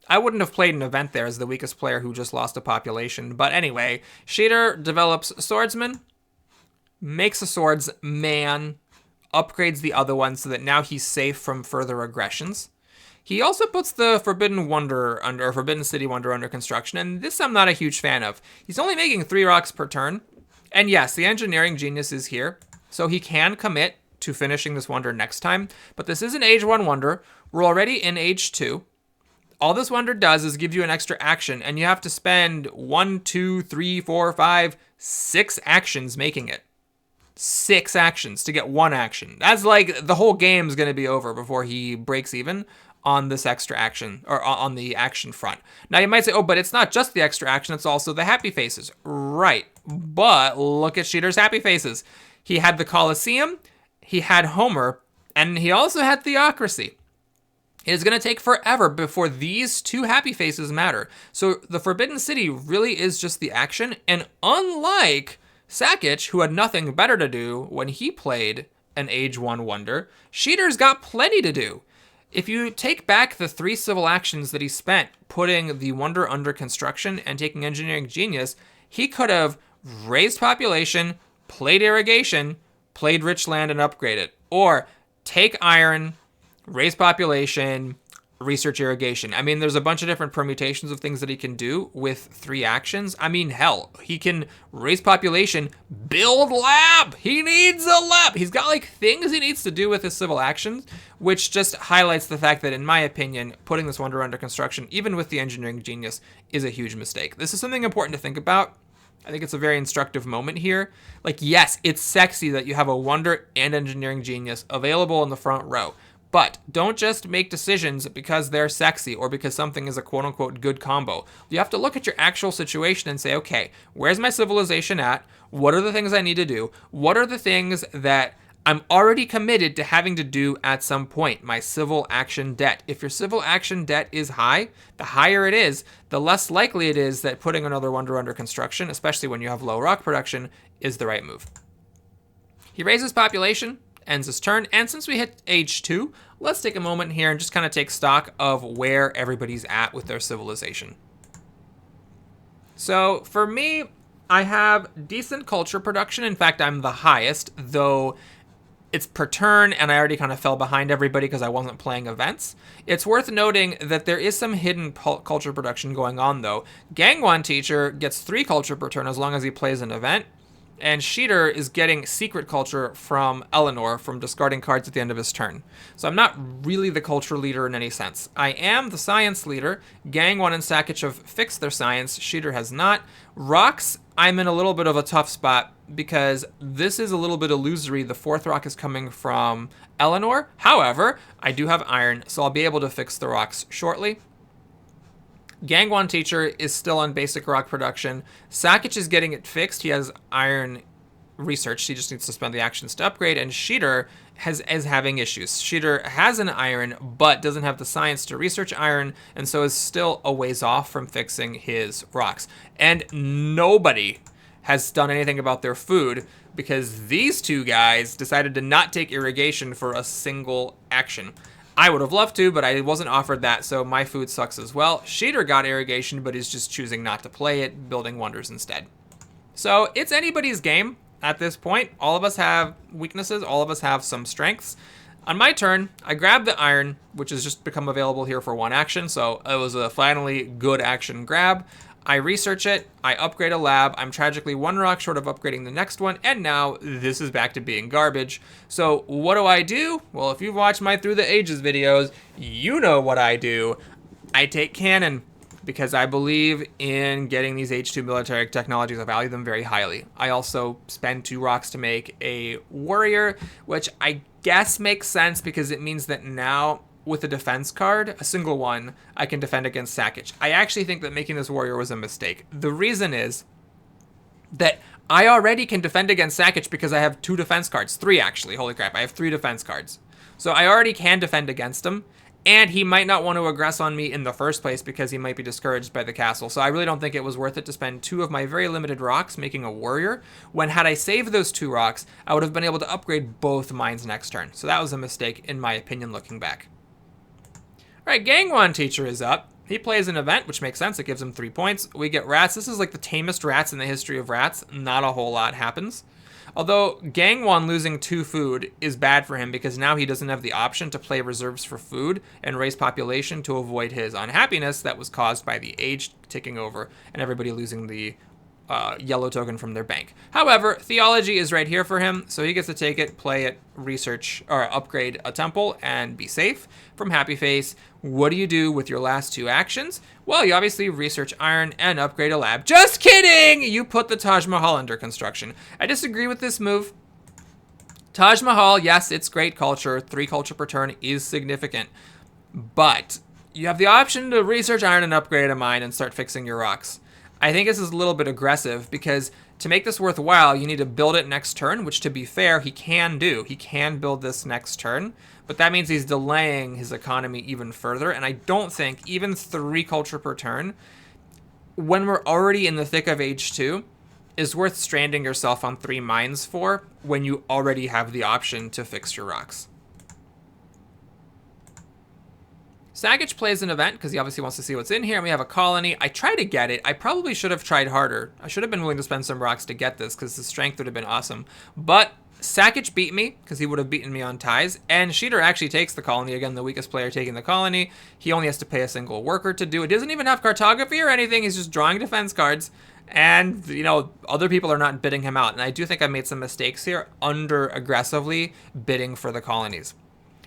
I wouldn't have played an event there as the weakest player who just lost a population. But anyway, Sheeter develops Swordsman, makes a Swordsman, upgrades the other one so that now he's safe from further aggressions. He also puts the Forbidden City Wonder under construction, and this I'm not a huge fan of. He's only making 3 rocks per turn. And yes, the engineering genius is here, so he can commit to finishing this wonder next time. But this is an Age 1 wonder. We're already in Age 2. All this wonder does is give you an extra action, and you have to spend 1, 2, 3, 4, 5, 6 actions making it. 6 actions to get 1 action. That's like the whole game's going to be over before he breaks even on this extra action, or on the action front. Now you might say, oh, but it's not just the extra action, it's also the happy faces. Right, but look at Sheeter's happy faces. He had the Colosseum, he had Homer, and he also had Theocracy. It is going to take forever before these 2 happy faces matter. So the Forbidden City really is just the action. And unlike Sakic, who had nothing better to do when he played an Age 1 wonder, Sheeter's got plenty to do. If you take back the 3 civil actions that he spent putting the wonder under construction and taking engineering genius, he could have raised population, played irrigation, played rich land, and upgraded. Or take iron, raise population, research irrigation. I mean, there's a bunch of different permutations of things that he can do with 3 actions. I mean, hell, he can raise population, build lab. He needs a lab. He's got like things he needs to do with his civil actions, which just highlights the fact that, in my opinion, putting this wonder under construction, even with the engineering genius, is a huge mistake. This is something important to think about. I think it's a very instructive moment here. Like, yes, it's sexy that you have a wonder and engineering genius available in the front row. But don't just make decisions because they're sexy or because something is a quote-unquote good combo. You have to look at your actual situation and say, okay, where's my civilization at? What are the things I need to do? What are the things that I'm already committed to having to do at some point? My civil action debt. If your civil action debt is high, the higher it is, the less likely it is that putting another wonder under construction, especially when you have low rock production, is the right move. He raises population, ends his turn, and since we hit Age 2, let's take a moment here and just kind of take stock of where everybody's at with their civilization. So for me, I have decent culture production. In fact, I'm the highest, though it's per turn, and I already kind of fell behind everybody because I wasn't playing events. It's worth noting that there is some hidden culture production going on, though. Gangwon Teacher gets 3 culture per turn as long as he plays an event, and Sheeter is getting secret culture from Eleanor from discarding cards at the end of his turn. So I'm not really the culture leader in any sense. I am the science leader. Gangwon and Sakic have fixed their science. Sheeter has not. Rocks, I'm in a little bit of a tough spot because this is a little bit illusory. The 4th rock is coming from Eleanor. However, I do have iron, so I'll be able to fix the rocks shortly. Gangwon Teacher is still on basic rock production. Sakic is getting it fixed. He has iron researched. He just needs to spend the actions to upgrade. And Sheeter is having issues. Sheeter has an iron, but doesn't have the science to research iron, and so is still a ways off from fixing his rocks. And nobody has done anything about their food because these two guys decided to not take irrigation for a single action. I would have loved to, but I wasn't offered that, so my food sucks as well. Sheeter got irrigation, but is just choosing not to play it, building wonders instead. So it's anybody's game at this point. All of us have weaknesses. All of us have some strengths. On my turn, I grab the iron, which has just become available here for one action, so it was a finally good action grab. I research it, I upgrade a lab, I'm tragically one rock short of upgrading the next one, and now this is back to being garbage. So what do? Well, if you've watched my Through the Ages videos, you know what I do. I take cannon, because I believe in getting these H2 military technologies. I value them very highly. I also spend 2 rocks to make a warrior, which I guess makes sense because it means that now with a defense card, a single one, I can defend against sackage. I actually think that making this warrior was a mistake. The reason is that I already can defend against sackage because I have 2 defense cards. 3 actually, holy crap, I have 3 defense cards. So I already can defend against him, and he might not want to aggress on me in the first place because he might be discouraged by the castle. So I really don't think it was worth it to spend 2 of my very limited rocks making a warrior, when had I saved those 2 rocks, I would have been able to upgrade both mines next turn. So that was a mistake in my opinion looking back. All right, Gang 1 teacher is up. He plays an event, which makes sense. It gives him 3 points. We get rats. This is like the tamest rats in the history of rats. Not a whole lot happens. Although Gang 1 losing 2 food is bad for him because now he doesn't have the option to play reserves for food and raise population to avoid his unhappiness that was caused by the age ticking over and everybody losing the yellow token from their bank. However, theology is right here for him, so he gets to take it, play it, research, or upgrade a temple, and be safe from Happy Face. What do you do with your last 2 actions? Well, you obviously research iron and upgrade a lab. Just kidding! You put the Taj Mahal under construction. I disagree with this move. Taj Mahal, yes, it's great culture. 3 culture per turn is significant. But you have the option to research iron and upgrade a mine and start fixing your rocks. I think this is a little bit aggressive because to make this worthwhile, you need to build it next turn, which to be fair, he can do. He can build this next turn, but that means he's delaying his economy even further. And I don't think even 3 culture per turn, when we're already in the thick of age 2, is worth stranding yourself on 3 mines for when you already have the option to fix your rocks. Sackage plays an event because he obviously wants to see what's in here, and we have a colony. I try to get it. I probably should have tried harder. I should have been willing to spend some rocks to get this because the strength would have been awesome. But Sackage beat me because he would have beaten me on ties, and Sheeter actually takes the colony. Again, the weakest player taking the colony. He only has to pay a single worker to do it. He doesn't even have cartography or anything. He's just drawing defense cards, and, you know, other people are not bidding him out. And I do think I made some mistakes here, under aggressively bidding for the colonies.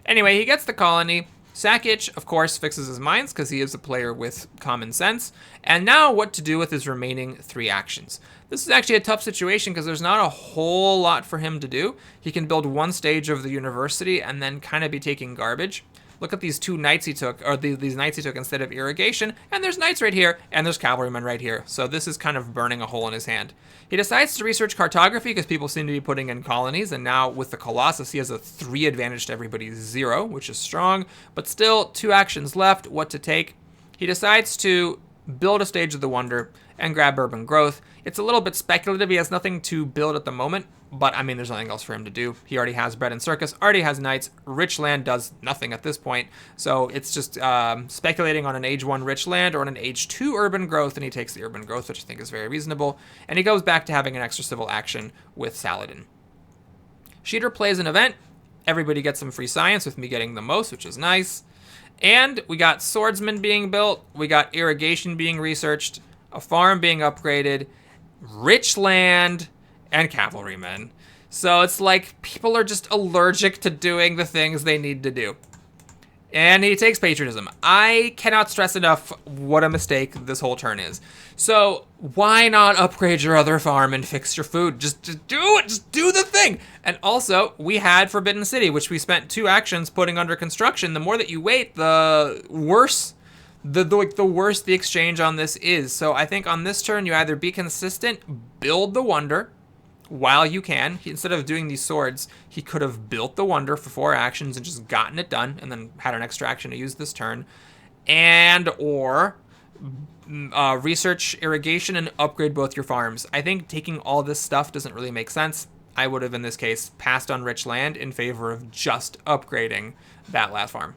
Anyway, he gets the colony. Sackage, of course, fixes his mines because he is a player with common sense. And now what to do with his remaining 3 actions. This is actually a tough situation because there's not a whole lot for him to do. He can build 1 stage of the university and then kind of be taking garbage. Look at these 2 knights he took, or these knights he took instead of irrigation, and there's knights right here, and there's cavalrymen right here. So this is kind of burning a hole in his hand. He decides to research cartography because people seem to be putting in colonies, and now with the Colossus, he has a 3 advantage to everybody's 0, which is strong, but still 2 actions left, what to take. He decides to build a stage of the wonder and grab urban growth. It's a little bit speculative. He has nothing to build at the moment, but I mean, there's nothing else for him to do. He already has bread and circus, already has knights. Rich land does nothing at this point, so it's just speculating on an age 1 rich land or on an age 2 urban growth, and he takes the urban growth, which I think is very reasonable, and he goes back to having an extra civil action with Saladin. Sheeter plays an event. Everybody gets some free science, with me getting the most, which is nice. And we got swordsmen being built, we got irrigation being researched, a farm being upgraded, rich land, and cavalrymen. So it's like people are just allergic to doing the things they need to do. And he takes patriotism. I cannot stress enough what a mistake this whole turn is. So why not upgrade your other farm and fix your food? Just do it. Just do the thing. And also, we had Forbidden City, which we spent 2 actions putting under construction. The more that you wait, the worse the worse the exchange on this is. So I think on this turn, you either be consistent, build the wonder, while you can. Instead of doing these swords, he could have built the wonder for 4 actions and just gotten it done, and then had an extra action to use this turn. And or research irrigation and upgrade both your farms. I think taking all this stuff doesn't really make sense. I would have, in this case, passed on rich land in favor of just upgrading that last farm.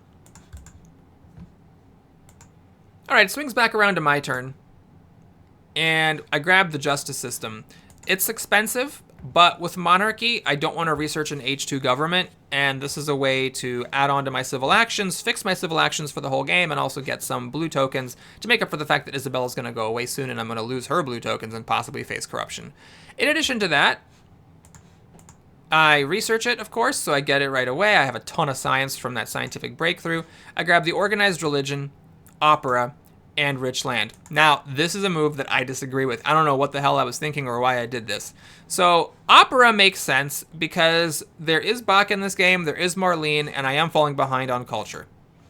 All right, it swings back around to my turn. And I grab the justice system. It's expensive, but with monarchy, I don't want to research an H2 government, and this is a way to add on to my civil actions, fix my civil actions for the whole game, and also get some blue tokens to make up for the fact that Isabella's going to go away soon, and I'm going to lose her blue tokens and possibly face corruption. In addition to that, I research it, of course, so I get it right away. I have a ton of science from that scientific breakthrough. I grab the organized religion, opera, and rich land. Now, this is a move that I disagree with. I don't know what the hell I was thinking or why I did this. So, opera makes sense because there is Bach in this game, there is Marlene, and I am falling behind on culture.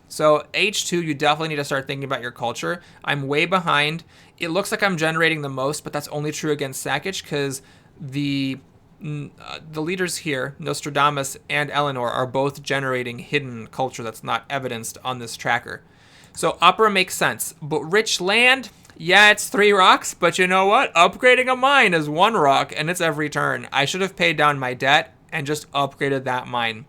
So, H2, you definitely need to start thinking about your culture. I'm way behind. It looks like I'm generating the most, but that's only true against Sakic because the leaders here, Nostradamus and Eleanor, are both generating hidden culture that's not evidenced on this tracker. So opera makes sense, but rich land, yeah, it's 3 rocks, but you know what? Upgrading a mine is 1 rock, and it's every turn. I should have paid down my debt and just upgraded that mine.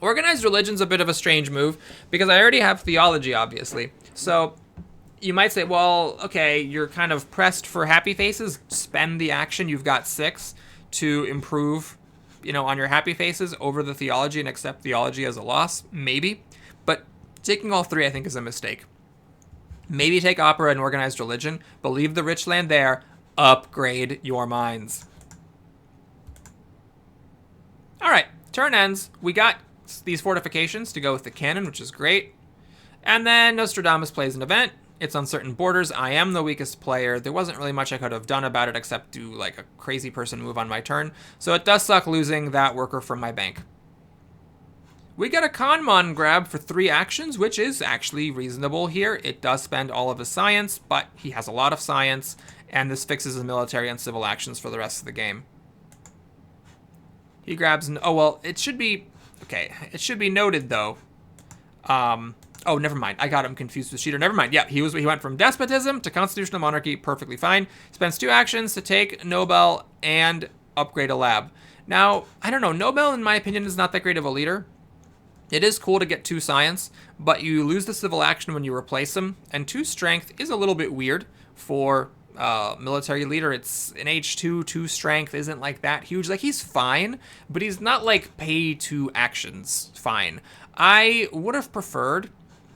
Organized religion's a bit of a strange move, because I already have theology, obviously. So you might say, well, okay, you're kind of pressed for happy faces. Spend the action, you've got 6 to improve, on your happy faces over the theology and accept theology as a loss, maybe. But taking all 3, I think, is a mistake. Maybe take opera and organized religion, but leave the rich land there, upgrade your mines. All right, turn ends. We got these fortifications to go with the cannon, which is great. And then Nostradamus plays an event. It's on certain borders. I am the weakest player. There wasn't really much I could have done about it except do like a crazy person move on my turn. So it does suck losing that worker from my bank. We get a Kanmon grab for 3 actions, which is actually reasonable here. It does spend all of his science, but he has a lot of science, and this fixes his military and civil actions for the rest of the game. He grabs oh, well, it should be, okay, it should be noted, though. Oh, never mind. I got him confused with Cheater. Never mind. Yeah, he went from despotism to constitutional monarchy. Perfectly fine. Spends 2 actions to take Nobel and upgrade a lab. Now, I don't know. Nobel, in my opinion, is not that great of a leader. It is cool to get 2 science, but you lose the civil action when you replace him, and 2 strength is a little bit weird for military leader. It's an H2, 2 strength isn't like that huge. Like, he's fine, but he's not like pay 2 actions fine. I would have preferred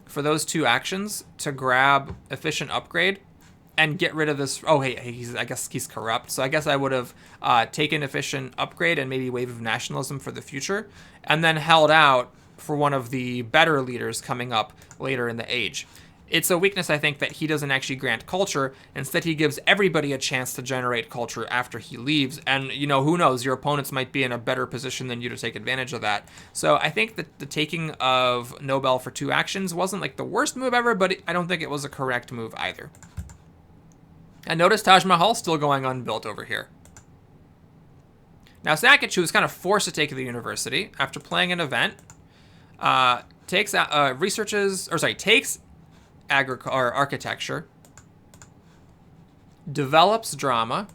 for those 2 actions to grab efficient upgrade and get rid of this. Oh, hey, I guess he's corrupt. So I guess I would have taken efficient upgrade and maybe wave of nationalism for the future, and then held out for one of the better leaders coming up later in the age. It's a weakness, I think, that he doesn't actually grant culture. Instead, he gives everybody a chance to generate culture after he leaves. And, who knows? Your opponents might be in a better position than you to take advantage of that. So I think that the taking of Nobel for 2 actions wasn't like the worst move ever, but I don't think it was a correct move either. And notice Taj Mahal still going unbuilt over here. Now, Sakic, who was kind of forced to take the university after playing an event, takes architecture, develops drama,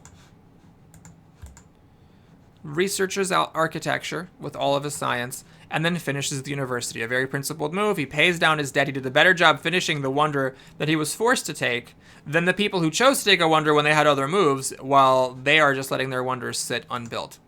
researches architecture with all of his science, and then finishes the university. A very principled move. He pays down his debt. He did a better job finishing the wonder that he was forced to take than the people who chose to take a wonder when they had other moves, while they are just letting their wonders sit unbuilt.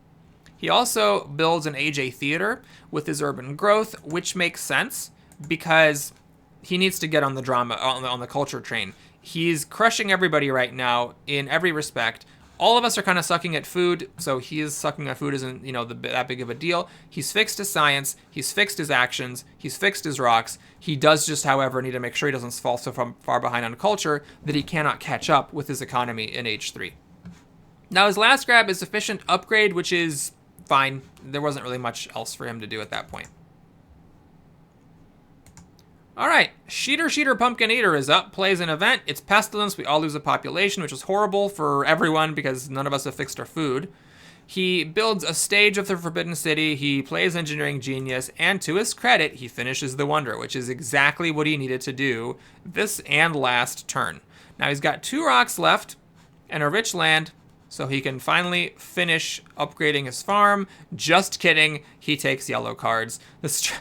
He also builds an AJ theater with his urban growth, which makes sense because he needs to get on the drama, on the culture train. He's crushing everybody right now in every respect. All of us are kind of sucking at food, so he is sucking at food isn't, that big of a deal. He's fixed his science, he's fixed his actions, he's fixed his rocks. He does just, however, need to make sure he doesn't fall so far behind on culture that he cannot catch up with his economy in H3. Now, his last grab is efficient upgrade, which is fine. There wasn't really much else for him to do at that point. All right, Sheeter Pumpkin Eater is up, plays an event. It's pestilence. We all lose a population, which is horrible for everyone because none of us have fixed our food. He builds a stage of the Forbidden City, he plays Engineering Genius, and to his credit, he finishes the Wonder, which is exactly what he needed to do this and last turn. Now he's got 2 rocks left and a rich land, so he can finally finish upgrading his farm. Just kidding, he takes yellow cards. This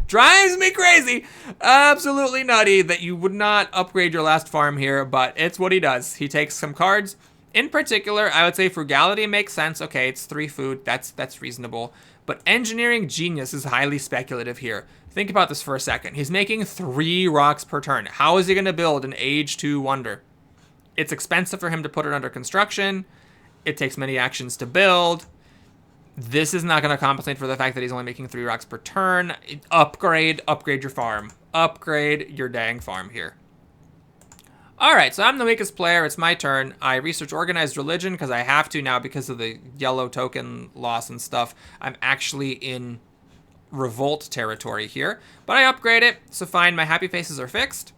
drives me crazy. Absolutely nutty that you would not upgrade your last farm here, but it's what he does. He takes some cards. In particular, I would say Frugality makes sense. Okay, it's 3 food, that's reasonable. But Engineering Genius is highly speculative here. Think about this for a second. He's making 3 rocks per turn. How is he going to build an Age 2 Wonder? It's expensive for him to put it under construction. It takes many actions to build. This is not going to compensate for the fact that he's only making 3 rocks per turn. Upgrade your farm. Upgrade your dang farm here. Alright, so I'm the weakest player. It's my turn. I research Organized Religion because I have to now because of the yellow token loss and stuff. I'm actually in Revolt territory here. But I upgrade it, so fine. My happy faces are fixed.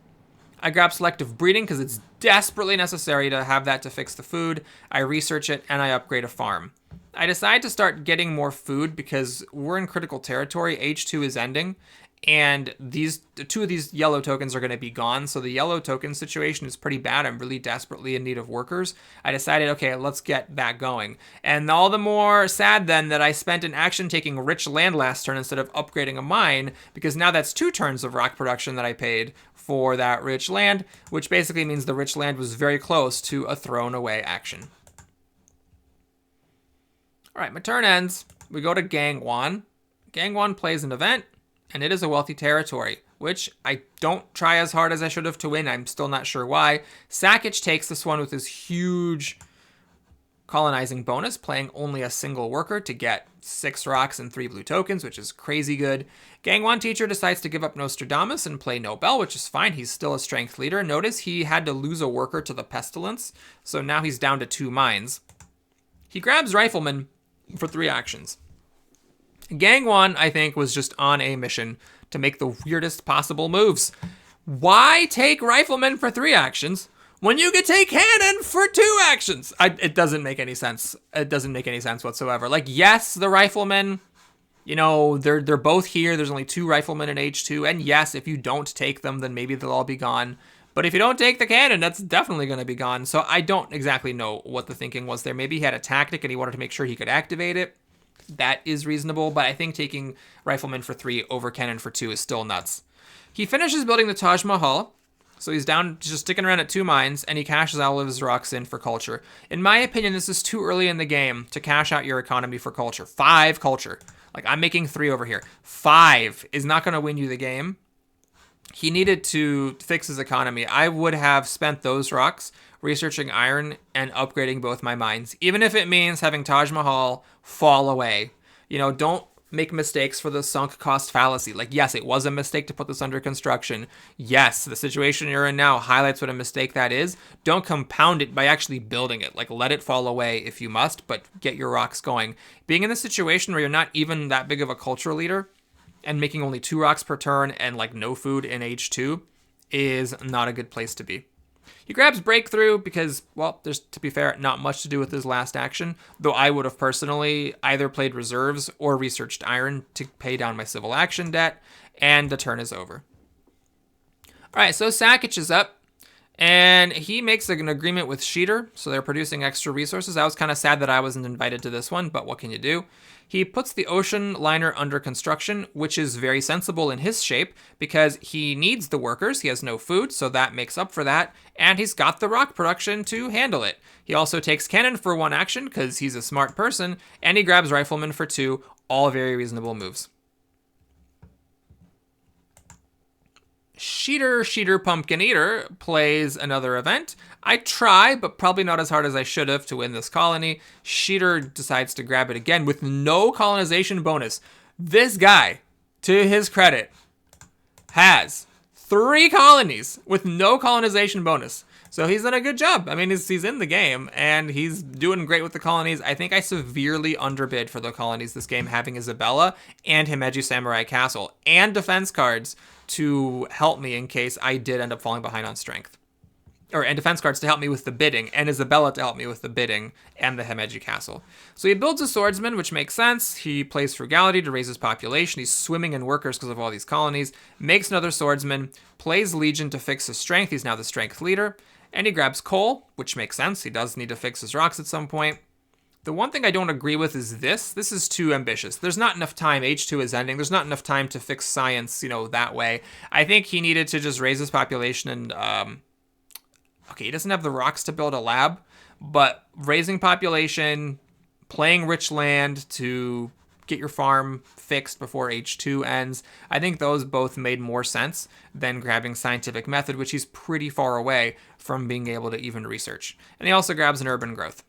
I grab Selective Breeding because it's desperately necessary to have that to fix the food. I research it, and I upgrade a farm. I decide to start getting more food because we're in critical territory. H2 is ending, and 2 of these yellow tokens are going to be gone, so the yellow token situation is pretty bad. I'm really desperately in need of workers. I decided, okay, let's get that going. And all the more sad then that I spent an action taking rich land last turn instead of upgrading a mine, because now that's 2 turns of rock production that I paid for that rich land, which basically means the rich land was very close to a thrown away action. All right, my turn ends. We go to Gangwon. Gangwon plays an event, and it is a wealthy territory, which I don't try as hard as I should have to win. I'm still not sure why. Sakich takes this one with his huge colonizing bonus, playing only a single worker to get 6 rocks and 3 blue tokens, which is crazy good. Gangwon Teacher decides to give up Nostradamus and play Nobel, which is fine. He's still a strength leader. Notice he had to lose a worker to the Pestilence, so now he's down to 2 mines. He grabs Rifleman for 3 actions. Gangwon, I think, was just on a mission to make the weirdest possible moves. Why take Rifleman for 3 actions when you could take Cannon for 2 actions? It doesn't make any sense. It doesn't make any sense whatsoever. Like, yes, the Riflemen, you know, they're both here. There's only 2 Riflemen in H2. And yes, if you don't take them, then maybe they'll all be gone. But if you don't take the cannon, that's definitely going to be gone. So I don't exactly know what the thinking was there. Maybe he had a tactic and he wanted to make sure he could activate it. That is reasonable, but I think taking Rifleman for 3 over Cannon for 2 is still nuts. He finishes building the Taj Mahal, so he's down just sticking around at 2 mines, and he cashes all of his rocks in for culture. In my opinion, this is too early in the game to cash out your economy for culture. 5 culture. Like, I'm making 3 over here. 5 is not going to win you the game. He needed to fix his economy. I would have spent those rocks researching iron and upgrading both my mines, even if it means having Taj Mahal fall away. You know, don't make mistakes for the sunk cost fallacy. Like, yes, it was a mistake to put this under construction. Yes, the situation you're in now highlights what a mistake that is. Don't compound it by actually building it. Like, let it fall away if you must, but get your rocks going. Being in a situation where you're not even that big of a culture leader and making only 2 rocks per turn and like no food in H2 is not a good place to be. He grabs Breakthrough because, well, there's, to be fair, not much to do with his last action, though I would have personally either played reserves or researched iron to pay down my civil action debt, and the turn is over. All right, so Sakich is up, and he makes an agreement with Sheeter, so they're producing extra resources. I was kind of sad that I wasn't invited to this one, but what can you do? He puts the ocean liner under construction, which is very sensible in his shape because he needs the workers. He has no food, so that makes up for that. And he's got the rock production to handle it. He also takes cannon for 1 action because he's a smart person, and he grabs Rifleman for 2, all very reasonable moves. Sheeter Pumpkin Eater plays another event. I try, but probably not as hard as I should have to win this colony. Sheeter decides to grab it again with no colonization bonus. This guy, to his credit, has 3 colonies with no colonization bonus. So he's done a good job. I mean, he's in the game, and he's doing great with the colonies. I think I severely underbid for the colonies this game, having Isabella and Himeji Samurai Castle, and defense cards to help me in case I did end up falling behind on strength. and defense cards to help me with the bidding, and Isabella to help me with the bidding and the Himeji Castle. So he builds a swordsman, which makes sense. He plays frugality to raise his population. He's swimming in workers because of all these colonies. Makes another swordsman, plays legion to fix his strength. He's now the strength leader. And he grabs coal, which makes sense. He does need to fix his rocks at some point. The one thing I don't agree with is this. This is too ambitious. There's not enough time. H2 is ending. There's not enough time to fix science, that way. I think he needed to just raise his population and, okay, he doesn't have the rocks to build a lab, but raising population, playing rich land to get your farm fixed before H2 ends, I think those both made more sense than grabbing scientific method, which he's pretty far away from being able to even research. And he also grabs an urban growth.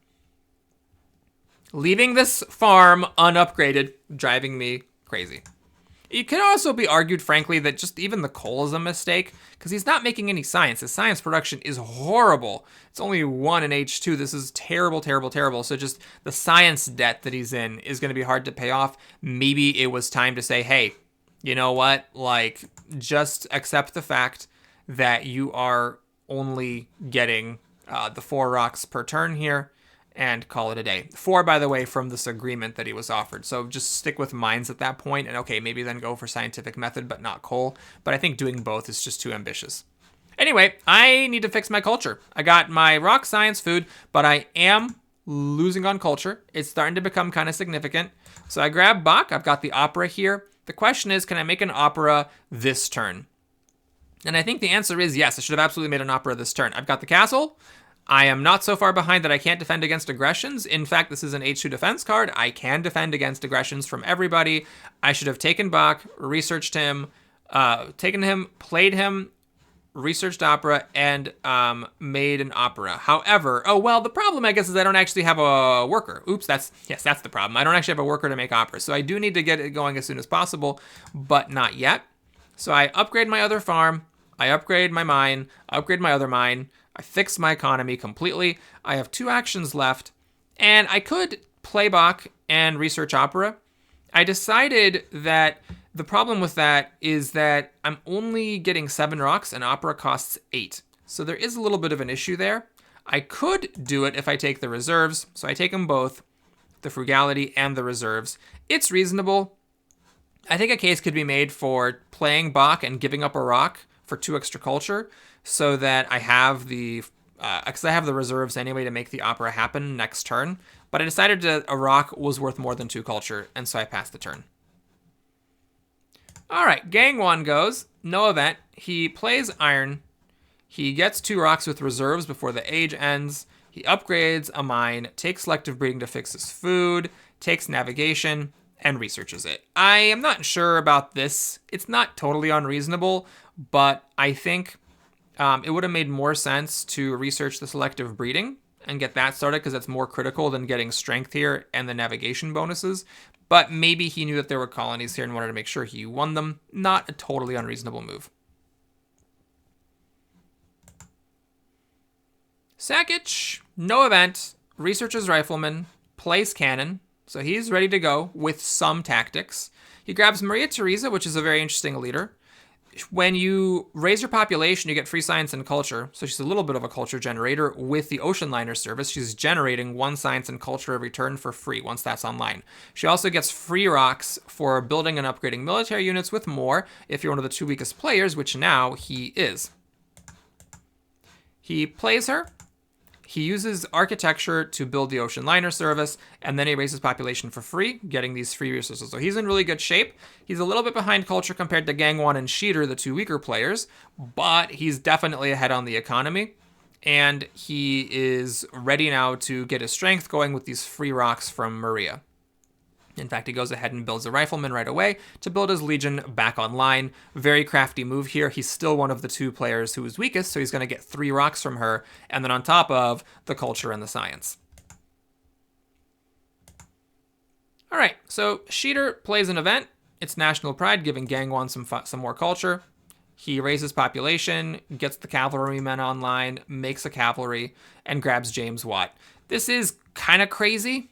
Leaving this farm unupgraded, driving me crazy. It can also be argued, frankly, that just even the coal is a mistake, because he's not making any science. His science production is horrible. It's only 1 in H2. This is terrible, terrible, terrible. So just the science debt that he's in is going to be hard to pay off. Maybe it was time to say, hey, you know what? Just accept the fact that you are only getting the 4 rocks per turn here, and call it a day. 4, by the way, from this agreement that he was offered. So just stick with mines at that point, and okay, maybe then go for scientific method, but not coal. But I think doing both is just too ambitious. Anyway, I need to fix my culture. I got my rock, science, food, but I am losing on culture. It's starting to become kind of significant. So I grab Bach. I've got the opera here. The question is, can I make an opera this turn? And I think the answer is yes. I should have absolutely made an opera this turn. I've got the castle. I am not so far behind that I can't defend against aggressions. In fact, this is an H2 defense card. I can defend against aggressions from everybody. I should have taken Bach, researched him, played him, researched opera, and made an opera. However, the problem, I guess, is I don't actually have a worker. Oops, that's the problem. I don't actually have a worker to make opera. So I do need to get it going as soon as possible, but not yet. So I upgrade my other farm. I upgrade my mine, upgrade my other mine. I fixed my economy completely. I have 2 actions left, and I could play Bach and research opera. I decided that the problem with that is that I'm only getting 7 rocks and opera costs 8. So there is a little bit of an issue there. I could do it if I take the reserves. So I take them both, the frugality and the reserves. It's reasonable. I think a case could be made for playing Bach and giving up a rock for 2 extra culture, so that I have because I have the reserves anyway to make the opera happen next turn. But I decided that a rock was worth more than 2 culture, and so I passed the turn. All right, Gang 1 goes. No event. He plays iron. He gets 2 rocks with reserves before the age ends. He upgrades a mine, takes selective breeding to fix his food, takes navigation, and researches it. I am not sure about this. It's not totally unreasonable, but I think it would have made more sense to research the selective breeding and get that started, because that's more critical than getting strength here and the navigation bonuses. But maybe he knew that there were colonies here and wanted to make sure he won them. Not a totally unreasonable move. Sakic, no event, researches rifleman, plays cannon. So he's ready to go with some tactics. He grabs Maria Theresa, which is a very interesting leader. When you raise your population, you get free science and culture. So she's a little bit of a culture generator with the ocean liner service. She's generating 1 science and culture every turn for free once that's online. She also gets free rocks for building and upgrading military units with more if you're one of the 2 weakest players, which now he is. He plays her. He uses architecture to build the ocean liner service, and then he raises population for free, getting these free resources. So he's in really good shape. He's a little bit behind culture compared to Gang 1 and Sheeter, the 2 weaker players, but he's definitely ahead on the economy, and he is ready now to get his strength going with these free rocks from Maria. In fact, he goes ahead and builds a rifleman right away to build his legion back online. Very crafty move here. He's still one of the 2 players who is weakest, so he's going to get 3 rocks from her, and then on top of the culture and the science. All right, so Sheeter plays an event. It's National Pride, giving Gang 1 some more culture. He raises population, gets the cavalrymen online, makes a cavalry, and grabs James Watt. This is kind of crazy,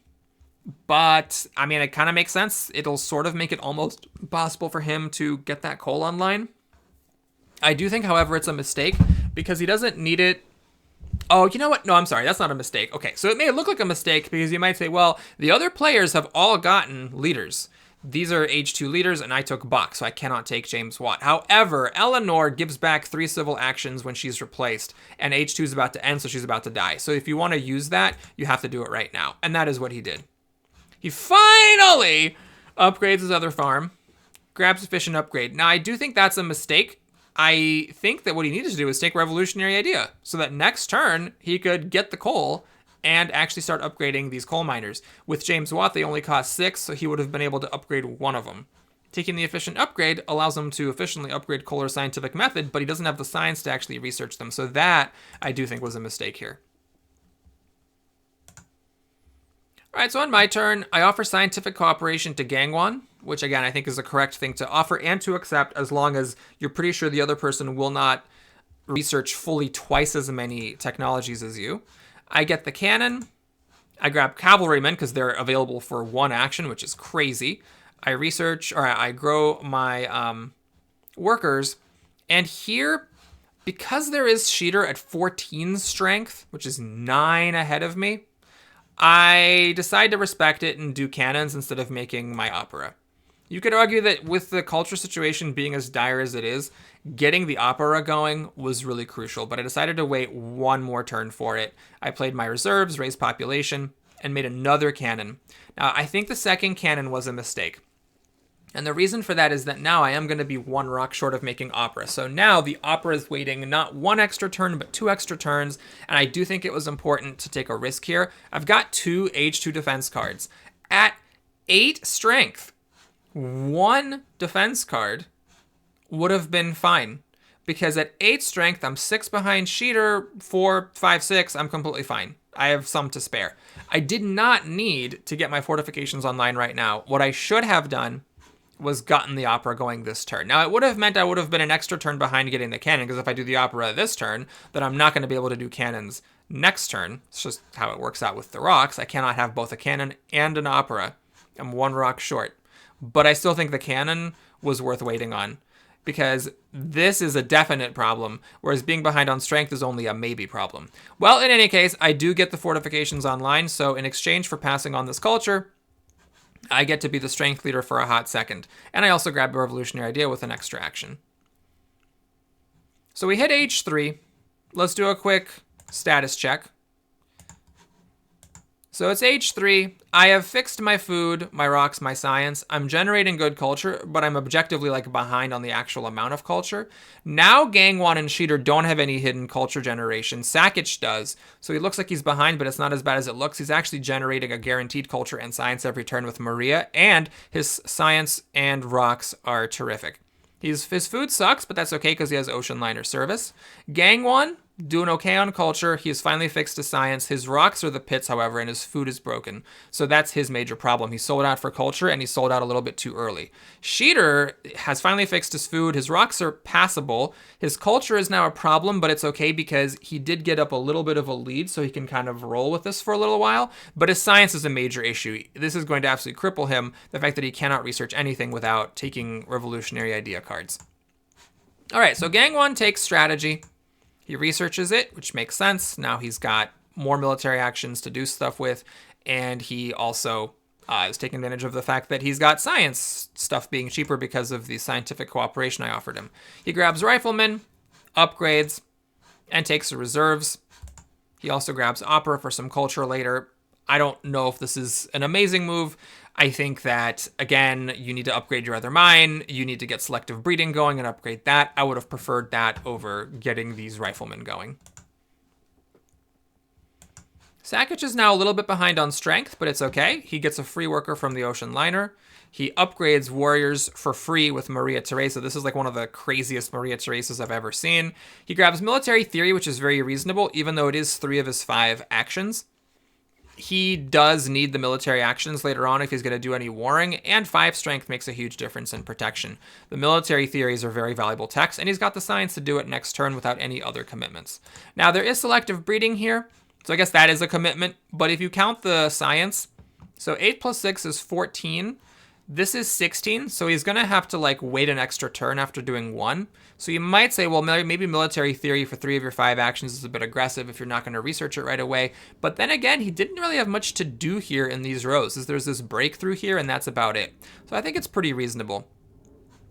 but, I mean, it kind of makes sense. It'll sort of make it almost possible for him to get that coal online. I do think, however, it's a mistake because he doesn't need it Oh, you know what? No, I'm sorry. That's not a mistake. Okay, so it may look like a mistake because you might say, well, the other players have all gotten leaders. These are H2 leaders, and I took Bach, so I cannot take James Watt. However, Eleanor gives back 3 civil actions when she's replaced, and H2 is about to end, so she's about to die. So if you want to use that, you have to do it right now. And that is what he did. He finally upgrades his other farm, grabs efficient upgrade. Now, I do think that's a mistake. I think that what he needed to do was take revolutionary idea so that next turn he could get the coal and actually start upgrading these coal miners. With James Watt, they only cost 6, so he would have been able to upgrade one of them. Taking the efficient upgrade allows him to efficiently upgrade coal or scientific method, but he doesn't have the science to actually research them. So that, I do think, was a mistake here. All right, so on my turn, I offer scientific cooperation to Gangwon, which again, I think is the correct thing to offer and to accept as long as you're pretty sure the other person will not research fully twice as many technologies as you. I get the cannon. I grab cavalrymen because they're available for 1 action, which is crazy. I research, or I grow my workers. And here, because there is Sheeter at 14 strength, which is 9 ahead of me, I decide to respect it and do cannons instead of making my opera. You could argue that with the culture situation being as dire as it is, getting the opera going was really crucial, but I decided to wait 1 more turn for it. I played my reserves, raised population, and made another cannon. Now, I think the second cannon was a mistake. And the reason for that is that now I am going to be 1 rock short of making opera. So now the opera is waiting not 1 extra turn, but 2 extra turns. And I do think it was important to take a risk here. I've got 2 H2 defense cards. At 8 strength, 1 defense card would have been fine. Because at 8 strength, I'm 6 behind Sheeter, 4, 5, 6, I'm completely fine. I have some to spare. I did not need to get my fortifications online right now. What I should have done was gotten the opera going this turn. Now, it would have meant I would have been an extra turn behind getting the cannon, because if I do the opera this turn, then I'm not going to be able to do cannons next turn. It's just how it works out with the rocks. I cannot have both a cannon and an opera. I'm 1 rock short. But I still think the cannon was worth waiting on, because this is a definite problem, whereas being behind on strength is only a maybe problem. Well, in any case, I do get the fortifications online, so in exchange for passing on this culture, I get to be the strength leader for a hot second. And I also grab a revolutionary idea with an extra action. So we hit H3. Let's do a quick status check. So it's H3. I have fixed my food, my rocks, my science. I'm generating good culture, but I'm objectively behind on the actual amount of culture. Now Gangwon and Sheeter don't have any hidden culture generation. Sakich does. So he looks like he's behind, but it's not as bad as it looks. He's actually generating a guaranteed culture and science every turn with Maria, and his science and rocks are terrific. His food sucks, but that's okay because he has ocean liner service. Gangwon, doing okay on culture. He has finally fixed his science. His rocks are the pits, however, and his food is broken. So that's his major problem. He sold out for culture, and he sold out a little bit too early. Sheeter has finally fixed his food. His rocks are passable. His culture is now a problem, but it's okay because he did get up a little bit of a lead, so he can kind of roll with this for a little while. But his science is a major issue. This is going to absolutely cripple him, the fact that he cannot research anything without taking revolutionary idea cards. All right, so Gangwon takes strategy. He researches it, which makes sense. Now he's got more military actions to do stuff with, and he also is taking advantage of the fact that he's got science stuff being cheaper because of the scientific cooperation I offered him. He grabs riflemen, upgrades, and takes the reserves. He also grabs opera for some culture later. I don't know if this is an amazing move. I think that, again, you need to upgrade your other mine. You need to get selective breeding going and upgrade that. I would have preferred that over getting these riflemen going. Sakich is now a little bit behind on strength, but it's okay. He gets a free worker from the ocean liner. He upgrades warriors for free with Maria Theresa. This is one of the craziest Maria Theresas I've ever seen. He grabs military theory, which is very reasonable, even though it is 3 of his 5 actions. He does need the military actions later on if he's going to do any warring, and 5 strength makes a huge difference in protection. The military theories are very valuable techs, and he's got the science to do it next turn without any other commitments. Now, there is selective breeding here, so I guess that is a commitment, but if you count the science, so 8 plus 6 is 14. This is 16, so he's going to have to like wait an extra turn after doing 1. So you might say, well, maybe military theory for 3 of your 5 actions is a bit aggressive if you're not going to research it right away. But then again, he didn't really have much to do here in these rows. There's this breakthrough here, and that's about it. So I think it's pretty reasonable.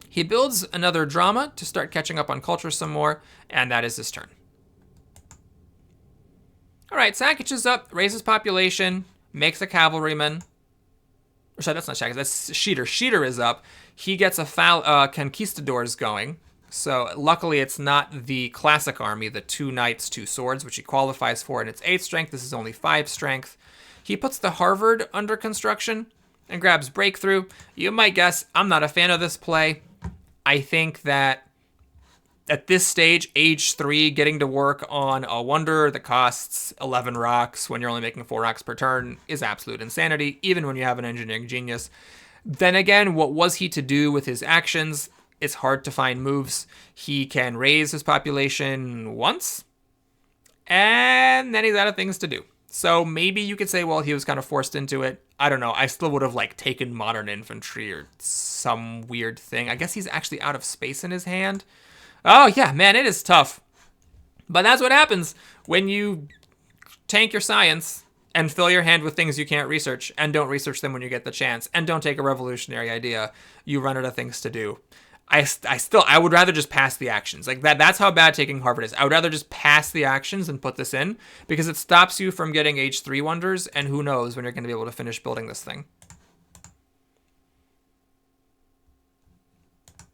He builds another drama to start catching up on culture some more, and that is his turn. All right, Sakic is up, raises population, makes a cavalryman. Sorry, that's not Shaggy, that's Sheeter. Sheeter is up. He gets a conquistadors going. So luckily it's not the classic army, the 2 knights, 2 swords, which he qualifies for, and it's 8 strength. This is only 5 strength. He puts the Harvard under construction and grabs breakthrough. You might guess I'm not a fan of this play. I think that at this stage, age 3, getting to work on a wonder that costs 11 rocks when you're only making 4 rocks per turn is absolute insanity, even when you have an engineering genius. Then again, what was he to do with his actions? It's hard to find moves. He can raise his population once, and then he's out of things to do. So maybe you could say, well, he was kind of forced into it. I don't know. I still would have like taken modern infantry or some weird thing. I guess he's actually out of space in his hand. Oh, yeah, man, it is tough. But that's what happens when you tank your science and fill your hand with things you can't research and don't research them when you get the chance and don't take a revolutionary idea. You run out of things to do. I would rather just pass the actions. Like that's how bad taking Harvard is. I would rather just pass the actions and put this in because it stops you from getting H3 wonders, and who knows when you're going to be able to finish building this thing.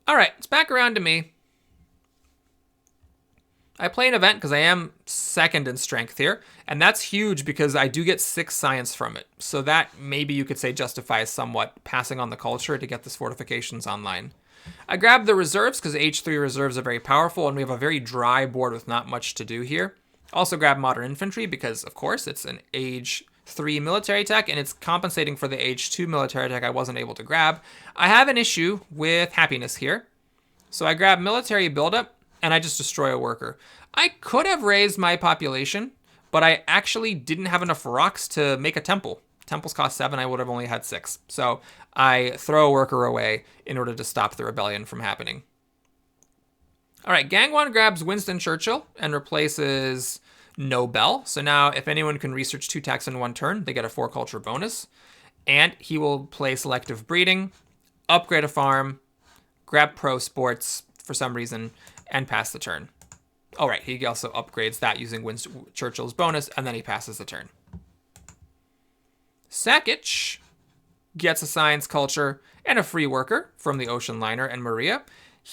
All right, it's back around to me. I play an event because I am 2nd in strength here, and that's huge because I do get 6 science from it. So that maybe you could say justifies somewhat passing on the culture to get this fortifications online. I grab the reserves because H3 reserves are very powerful, and we have a very dry board with not much to do here. Also grab modern infantry because, of course, it's an age 3 military tech, and it's compensating for the age 2 military tech I wasn't able to grab. I have an issue with happiness here. So I grab military buildup, and I just destroy a worker. I could have raised my population, but I actually didn't have enough rocks to make a temple. Temples cost 7, I would have only had 6. So I throw a worker away in order to stop the rebellion from happening. All right, Gangwon grabs Winston Churchill and replaces Nobel. So now if anyone can research 2 techs in 1 turn, they get a 4 culture bonus. And he will play selective breeding, upgrade a farm, grab pro sports for some reason, and pass the turn. All right, he also upgrades that using Winston Churchill's bonus, and then he passes the turn. Sakic gets a science culture and a free worker from the ocean liner and Maria.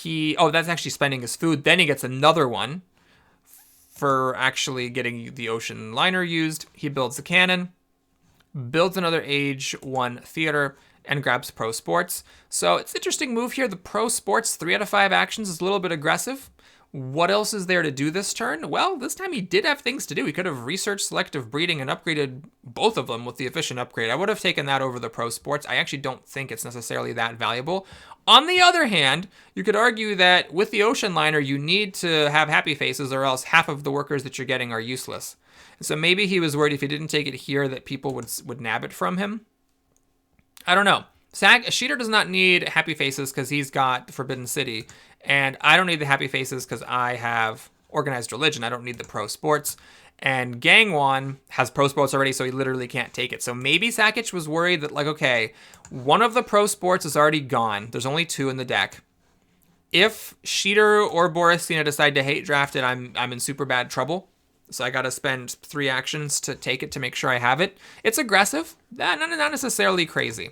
That's actually spending his food. Then he gets another one for actually getting the ocean liner used. He builds the cannon, builds another age 1 theater, and grabs pro sports. So it's an interesting move here. The pro sports 3 out of 5 actions is a little bit aggressive. What else is there to do this turn? Well, this time he did have things to do. He could have researched selective breeding and upgraded both of them with the efficient upgrade. I would have taken that over the pro sports. I actually don't think it's necessarily that valuable. On the other hand, you could argue that with the ocean liner, you need to have happy faces or else half of the workers that you're getting are useless. So maybe he was worried if he didn't take it here that people would nab it from him. I don't know. Sheeter does not need happy faces because he's got Forbidden City. And I don't need the happy faces because I have organized religion. I don't need the pro sports. And Gangwon has pro sports already, so he literally can't take it. So maybe Sakic was worried that, like, okay, one of the pro sports is already gone. There's only 2 in the deck. If Sheeter or Borisina decide to hate draft it, I'm in super bad trouble. So I got to spend 3 actions to take it to make sure I have it. It's aggressive, not necessarily crazy.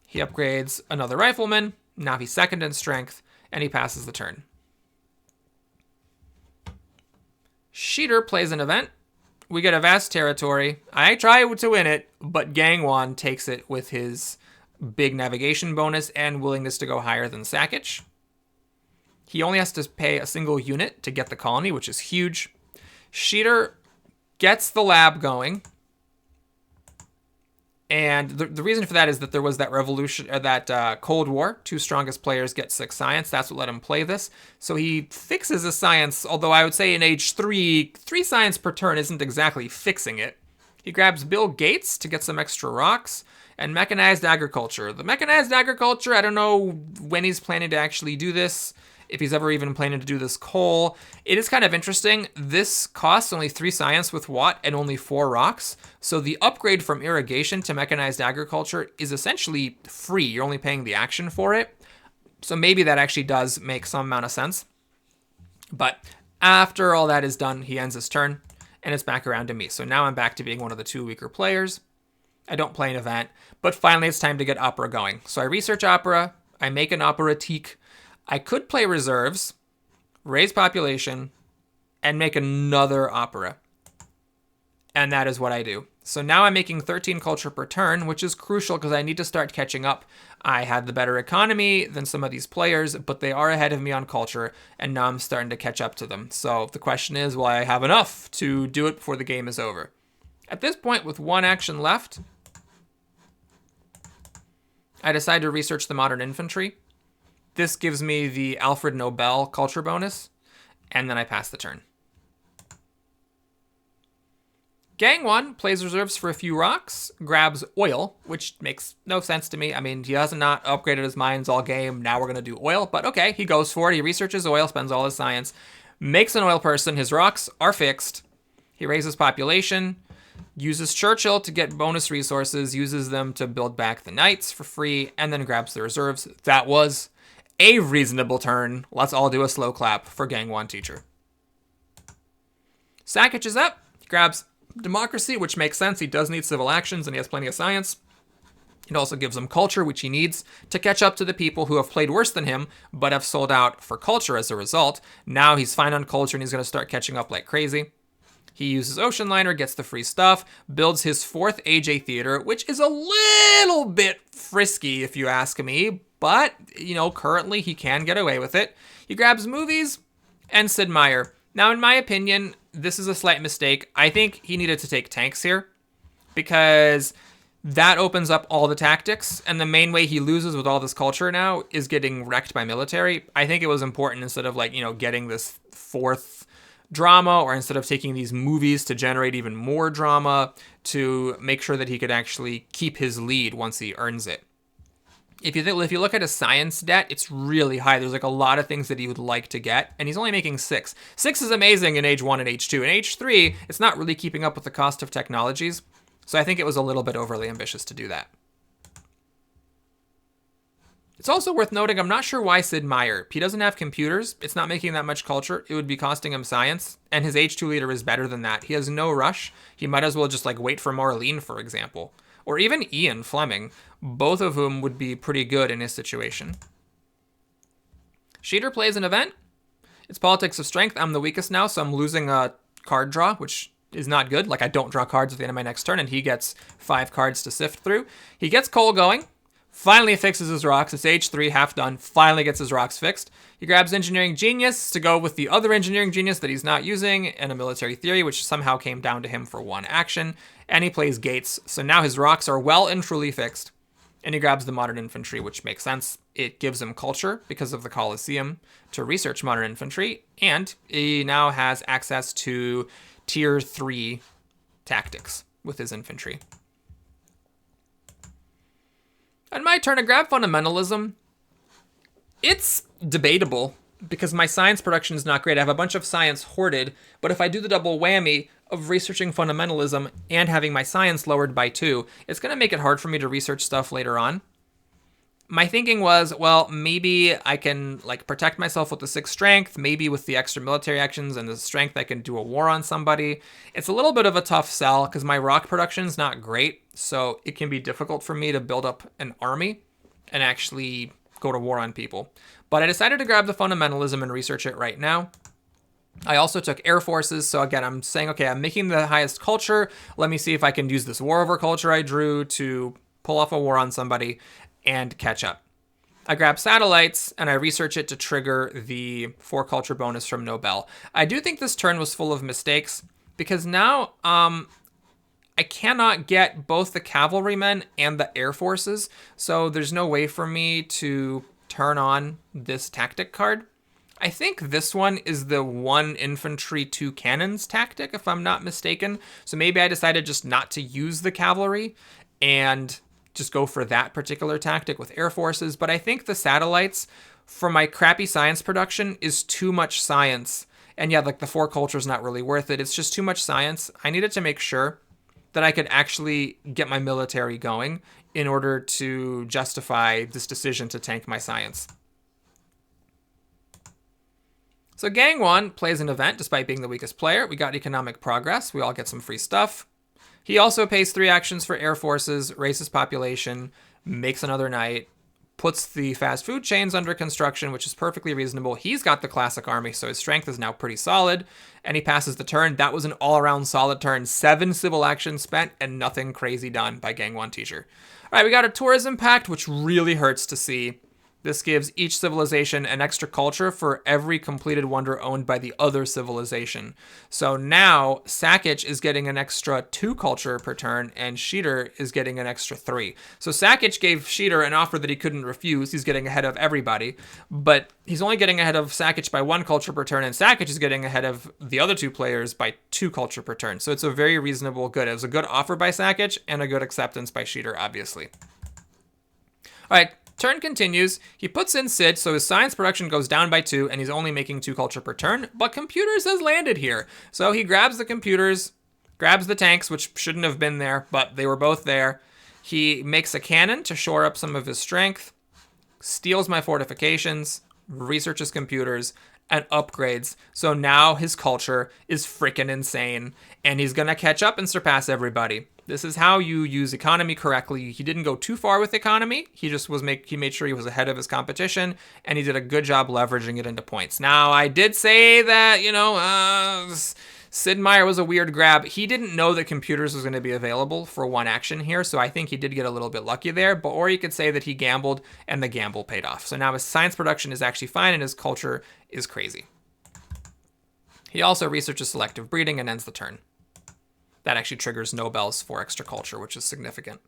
He upgrades another rifleman. Now he's 2nd in strength, and he passes the turn. Sheeter plays an event. We get a vast territory. I try to win it, but Gangwon takes it with his big navigation bonus and willingness to go higher than Sakic. He only has to pay a single unit to get the colony, which is huge. Sheeter gets the lab going. And the reason for that is that there was that revolution, that Cold War. 2 strongest players get 6 science. That's what let him play this. So he fixes his science, although I would say in age 3 science per turn isn't exactly fixing it. He grabs Bill Gates to get some extra rocks, and mechanized agriculture. The mechanized agriculture, I don't know when he's planning to actually do this, if he's ever even planning to do this coal. It is kind of interesting. This costs only 3 science with Watt and only 4 rocks. So the upgrade from irrigation to mechanized agriculture is essentially free. You're only paying the action for it. So maybe that actually does make some amount of sense. But after all that is done, he ends his turn, and it's back around to me. So now I'm back to being one of the 2 weaker players. I don't play an event, but finally it's time to get opera going. So I research opera, I make an operatique. I could play reserves, raise population, and make another opera. And that is what I do. So now I'm making 13 culture per turn, which is crucial because I need to start catching up. I had the better economy than some of these players, but they are ahead of me on culture, and now I'm starting to catch up to them. So the question is, will I have enough to do it before the game is over? At this point, with 1 action left, I decide to research the modern infantry. This gives me the Alfred Nobel culture bonus, and then I pass the turn. Gang 1 plays reserves for a few rocks, grabs oil, which makes no sense to me. I mean, he has not upgraded his mines all game. Now we're going to do oil, but okay, he goes for it. He researches oil, spends all his science, makes an oil person. His rocks are fixed. He raises population, uses Churchill to get bonus resources, uses them to build back the knights for free, and then grabs the reserves. That was a reasonable turn. Let's all do a slow clap for Gang 1 teacher. Sakic is up. He grabs democracy, which makes sense. He does need civil actions, and he has plenty of science. It also gives him culture, which he needs to catch up to the people who have played worse than him, but have sold out for culture as a result. Now he's fine on culture, and he's going to start catching up like crazy. He uses Ocean Liner, gets the free stuff, builds his 4th AJ Theater, which is a little bit frisky, if you ask me, but, currently he can get away with it. He grabs movies and Sid Meier. Now, in my opinion, this is a slight mistake. I think he needed to take tanks here because that opens up all the tactics, and the main way he loses with all this culture now is getting wrecked by military. I think it was important, instead of getting this 4th drama, or instead of taking these movies to generate even more drama, to make sure that he could actually keep his lead once he earns it. If you look at his science debt, it's really high. There's a lot of things that he would like to get, and he's only making 6. 6 is amazing in age 1 and age 2. In age 3, it's not really keeping up with the cost of technologies, so I think it was a little bit overly ambitious to do that. It's also worth noting, I'm not sure why Sid Meier. He doesn't have computers. It's not making that much culture. It would be costing him science, and his H2 leader is better than that. He has no rush. He might as well just wait for Marlene, for example. Or even Ian Fleming, both of whom would be pretty good in his situation. Sheeter plays an event. It's Politics of Strength. I'm the weakest now, so I'm losing a card draw, which is not good. I don't draw cards at the end of my next turn, and he gets 5 cards to sift through. He gets coal going. Finally fixes his rocks. It's age 3, half done. Finally gets his rocks fixed. He grabs Engineering Genius to go with the other Engineering Genius that he's not using, and a Military Theory, which somehow came down to him for 1 action. And he plays Gates, so now his rocks are well and truly fixed. And he grabs the Modern Infantry, which makes sense. It gives him culture because of the Colosseum to research Modern Infantry, and he now has access to Tier 3 tactics with his infantry. On my turn, I grab Fundamentalism. It's debatable because my science production is not great. I have a bunch of science hoarded, but if I do the double whammy of researching Fundamentalism and having my science lowered by 2, it's going to make it hard for me to research stuff later on. My thinking was, well, maybe I can protect myself with the 6 strength, maybe with the extra military actions and the strength I can do a war on somebody. It's a little bit of a tough sell because my rock production is not great, so it can be difficult for me to build up an army and actually go to war on people. But I decided to grab the Fundamentalism and research it right now. I also took Air Forces, so again, I'm saying, okay, I'm making the highest culture. Let me see if I can use this war over culture I drew to pull off a war on somebody and catch up. I grab satellites and I research it to trigger the 4 culture bonus from Nobel. I do think this turn was full of mistakes because now I cannot get both the cavalrymen and the air forces, so there's no way for me to turn on this tactic card. I think this one is the 1 infantry, 2 cannons tactic, if I'm not mistaken. So maybe I decided just not to use the cavalry and just go for that particular tactic with air forces. But I think the satellites, for my crappy science production, is too much science. And yeah, like the 4 culture is not really worth it. It's just too much science. I needed to make sure that I could actually get my military going in order to justify this decision to tank my science. So Gang 1 plays an event despite being the weakest player. We got economic progress. We all get some free stuff. He also pays 3 actions for air forces, raises population, makes another knight, puts the fast food chains under construction, which is perfectly reasonable. He's got the classic army, so his strength is now pretty solid, and he passes the turn. That was an all-around solid turn. 7 civil actions spent and nothing crazy done by Gang 1 teacher. All right, we got a tourism pact, which really hurts to see. This gives each civilization an extra culture for every completed wonder owned by the other civilization. So now Sakic is getting an extra 2 culture per turn, and Sheeter is getting an extra 3. So Sakic gave Sheeter an offer that he couldn't refuse. He's getting ahead of everybody, but he's only getting ahead of Sakic by 1 culture per turn, and Sakic is getting ahead of the other 2 players by 2 culture per turn. So it's a very reasonable good. It was a good offer by Sakic and a good acceptance by Sheeter, obviously. All right. Turn continues. He puts in Sid, so his science production goes down by 2, and he's only making 2 culture per turn, but computers has landed here. So he grabs the computers, grabs the tanks, which shouldn't have been there, but they were both there. He makes a cannon to shore up some of his strength, steals my fortifications, researches computers, and upgrades. So now his culture is freaking insane, and he's going to catch up and surpass everybody. This is how you use economy correctly. He didn't go too far with economy. He just he made sure he was ahead of his competition, and he did a good job leveraging it into points. Now, I did say that, Sid Meier was a weird grab. He didn't know that computers was going to be available for 1 action here, so I think he did get a little bit lucky there. Or you could say that he gambled, and the gamble paid off. So now his science production is actually fine, and his culture is crazy. He also researches selective breeding and ends the turn. That actually triggers Nobel's 4 extra culture, which is significant.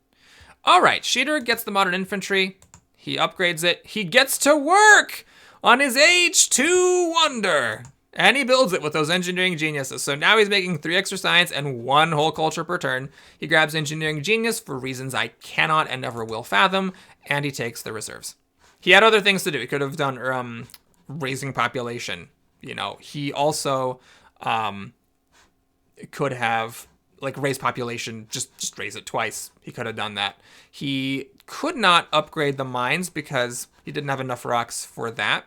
All right, Sheeter gets the modern infantry. He upgrades it. He gets to work on his Age 2 wonder. And he builds it with those engineering geniuses. So now he's making 3 extra science and 1 whole culture per turn. He grabs engineering genius for reasons I cannot and never will fathom, and he takes the reserves. He had other things to do. He could have done raising population. He also could have raise population, just raise it twice. He could have done that. He could not upgrade the mines because he didn't have enough rocks for that.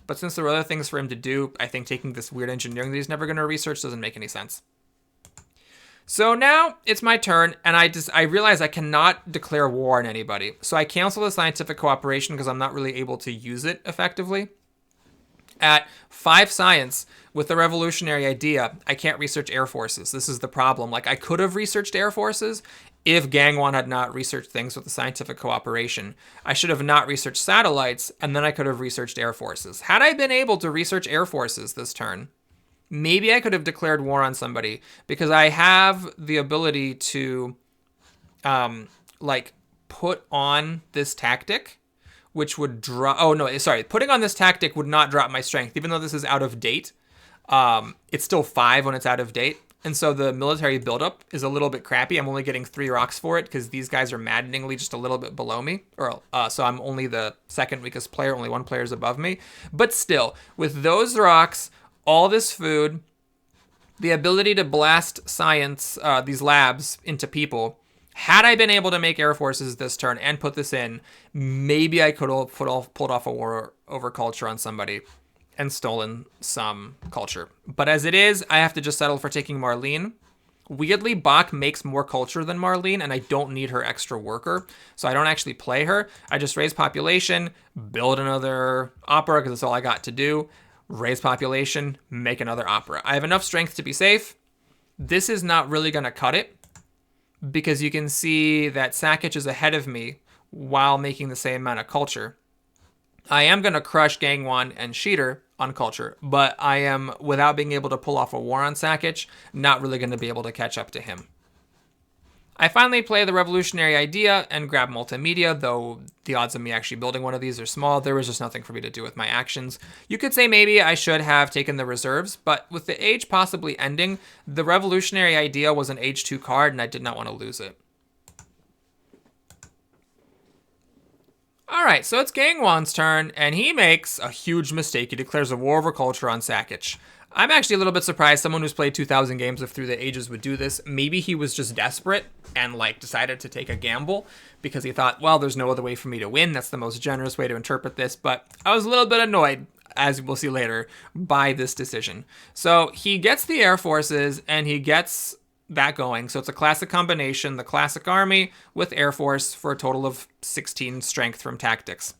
But since there were other things for him to do, I think taking this weird engineering that he's never going to research doesn't make any sense. So now it's my turn, and I realize I cannot declare war on anybody. So I cancel the scientific cooperation because I'm not really able to use it effectively. At 5 science, with the revolutionary idea, I can't research air forces. This is the problem. I could have researched air forces if Gang 1 had not researched things with the scientific cooperation. I should have not researched satellites, and then I could have researched air forces. Had I been able to research air forces this turn, maybe I could have declared war on somebody, because I have the ability to, put on this tactic, which would drop... Oh, no, sorry. Putting on this tactic would not drop my strength. Even though this is out of date, it's still 5 when it's out of date. And so the military buildup is a little bit crappy. I'm only getting 3 rocks for it because these guys are maddeningly just a little bit below me. So I'm only the second weakest player. Only 1 player is above me. But still, with those rocks, all this food, the ability to blast science, these labs, into people... Had I been able to make air forces this turn and put this in, maybe I could have pulled off a war over culture on somebody and stolen some culture. But as it is, I have to just settle for taking Marlene. Weirdly, Bach makes more culture than Marlene, and I don't need her extra worker, so I don't actually play her. I just raise population, build another opera, because that's all I got to do. Raise population, make another opera. I have enough strength to be safe. This is not really going to cut it, because you can see that Sakic is ahead of me while making the same amount of culture. I am going to crush Gang 1 and Sheeter on culture, but I am, without being able to pull off a war on Sakic, not really going to be able to catch up to him. I finally play the revolutionary idea and grab multimedia, though the odds of me actually building one of these are small. There was just nothing for me to do with my actions. You could say maybe I should have taken the reserves, but with the age possibly ending, the revolutionary idea was an age 2 card, and I did not want to lose it. All right, so it's Gangwon's turn, and he makes a huge mistake. He declares a war over culture on Sakich. I'm actually a little bit surprised someone who's played 2,000 games of Through the Ages would do this. Maybe he was just desperate and like decided to take a gamble because he thought, well, there's no other way for me to win. That's the most generous way to interpret this. But I was a little bit annoyed, as we'll see later, by this decision. So he gets the Air Forces and he gets that going. So it's a classic combination, the classic army with Air Force for a total of 16 strength from tactics.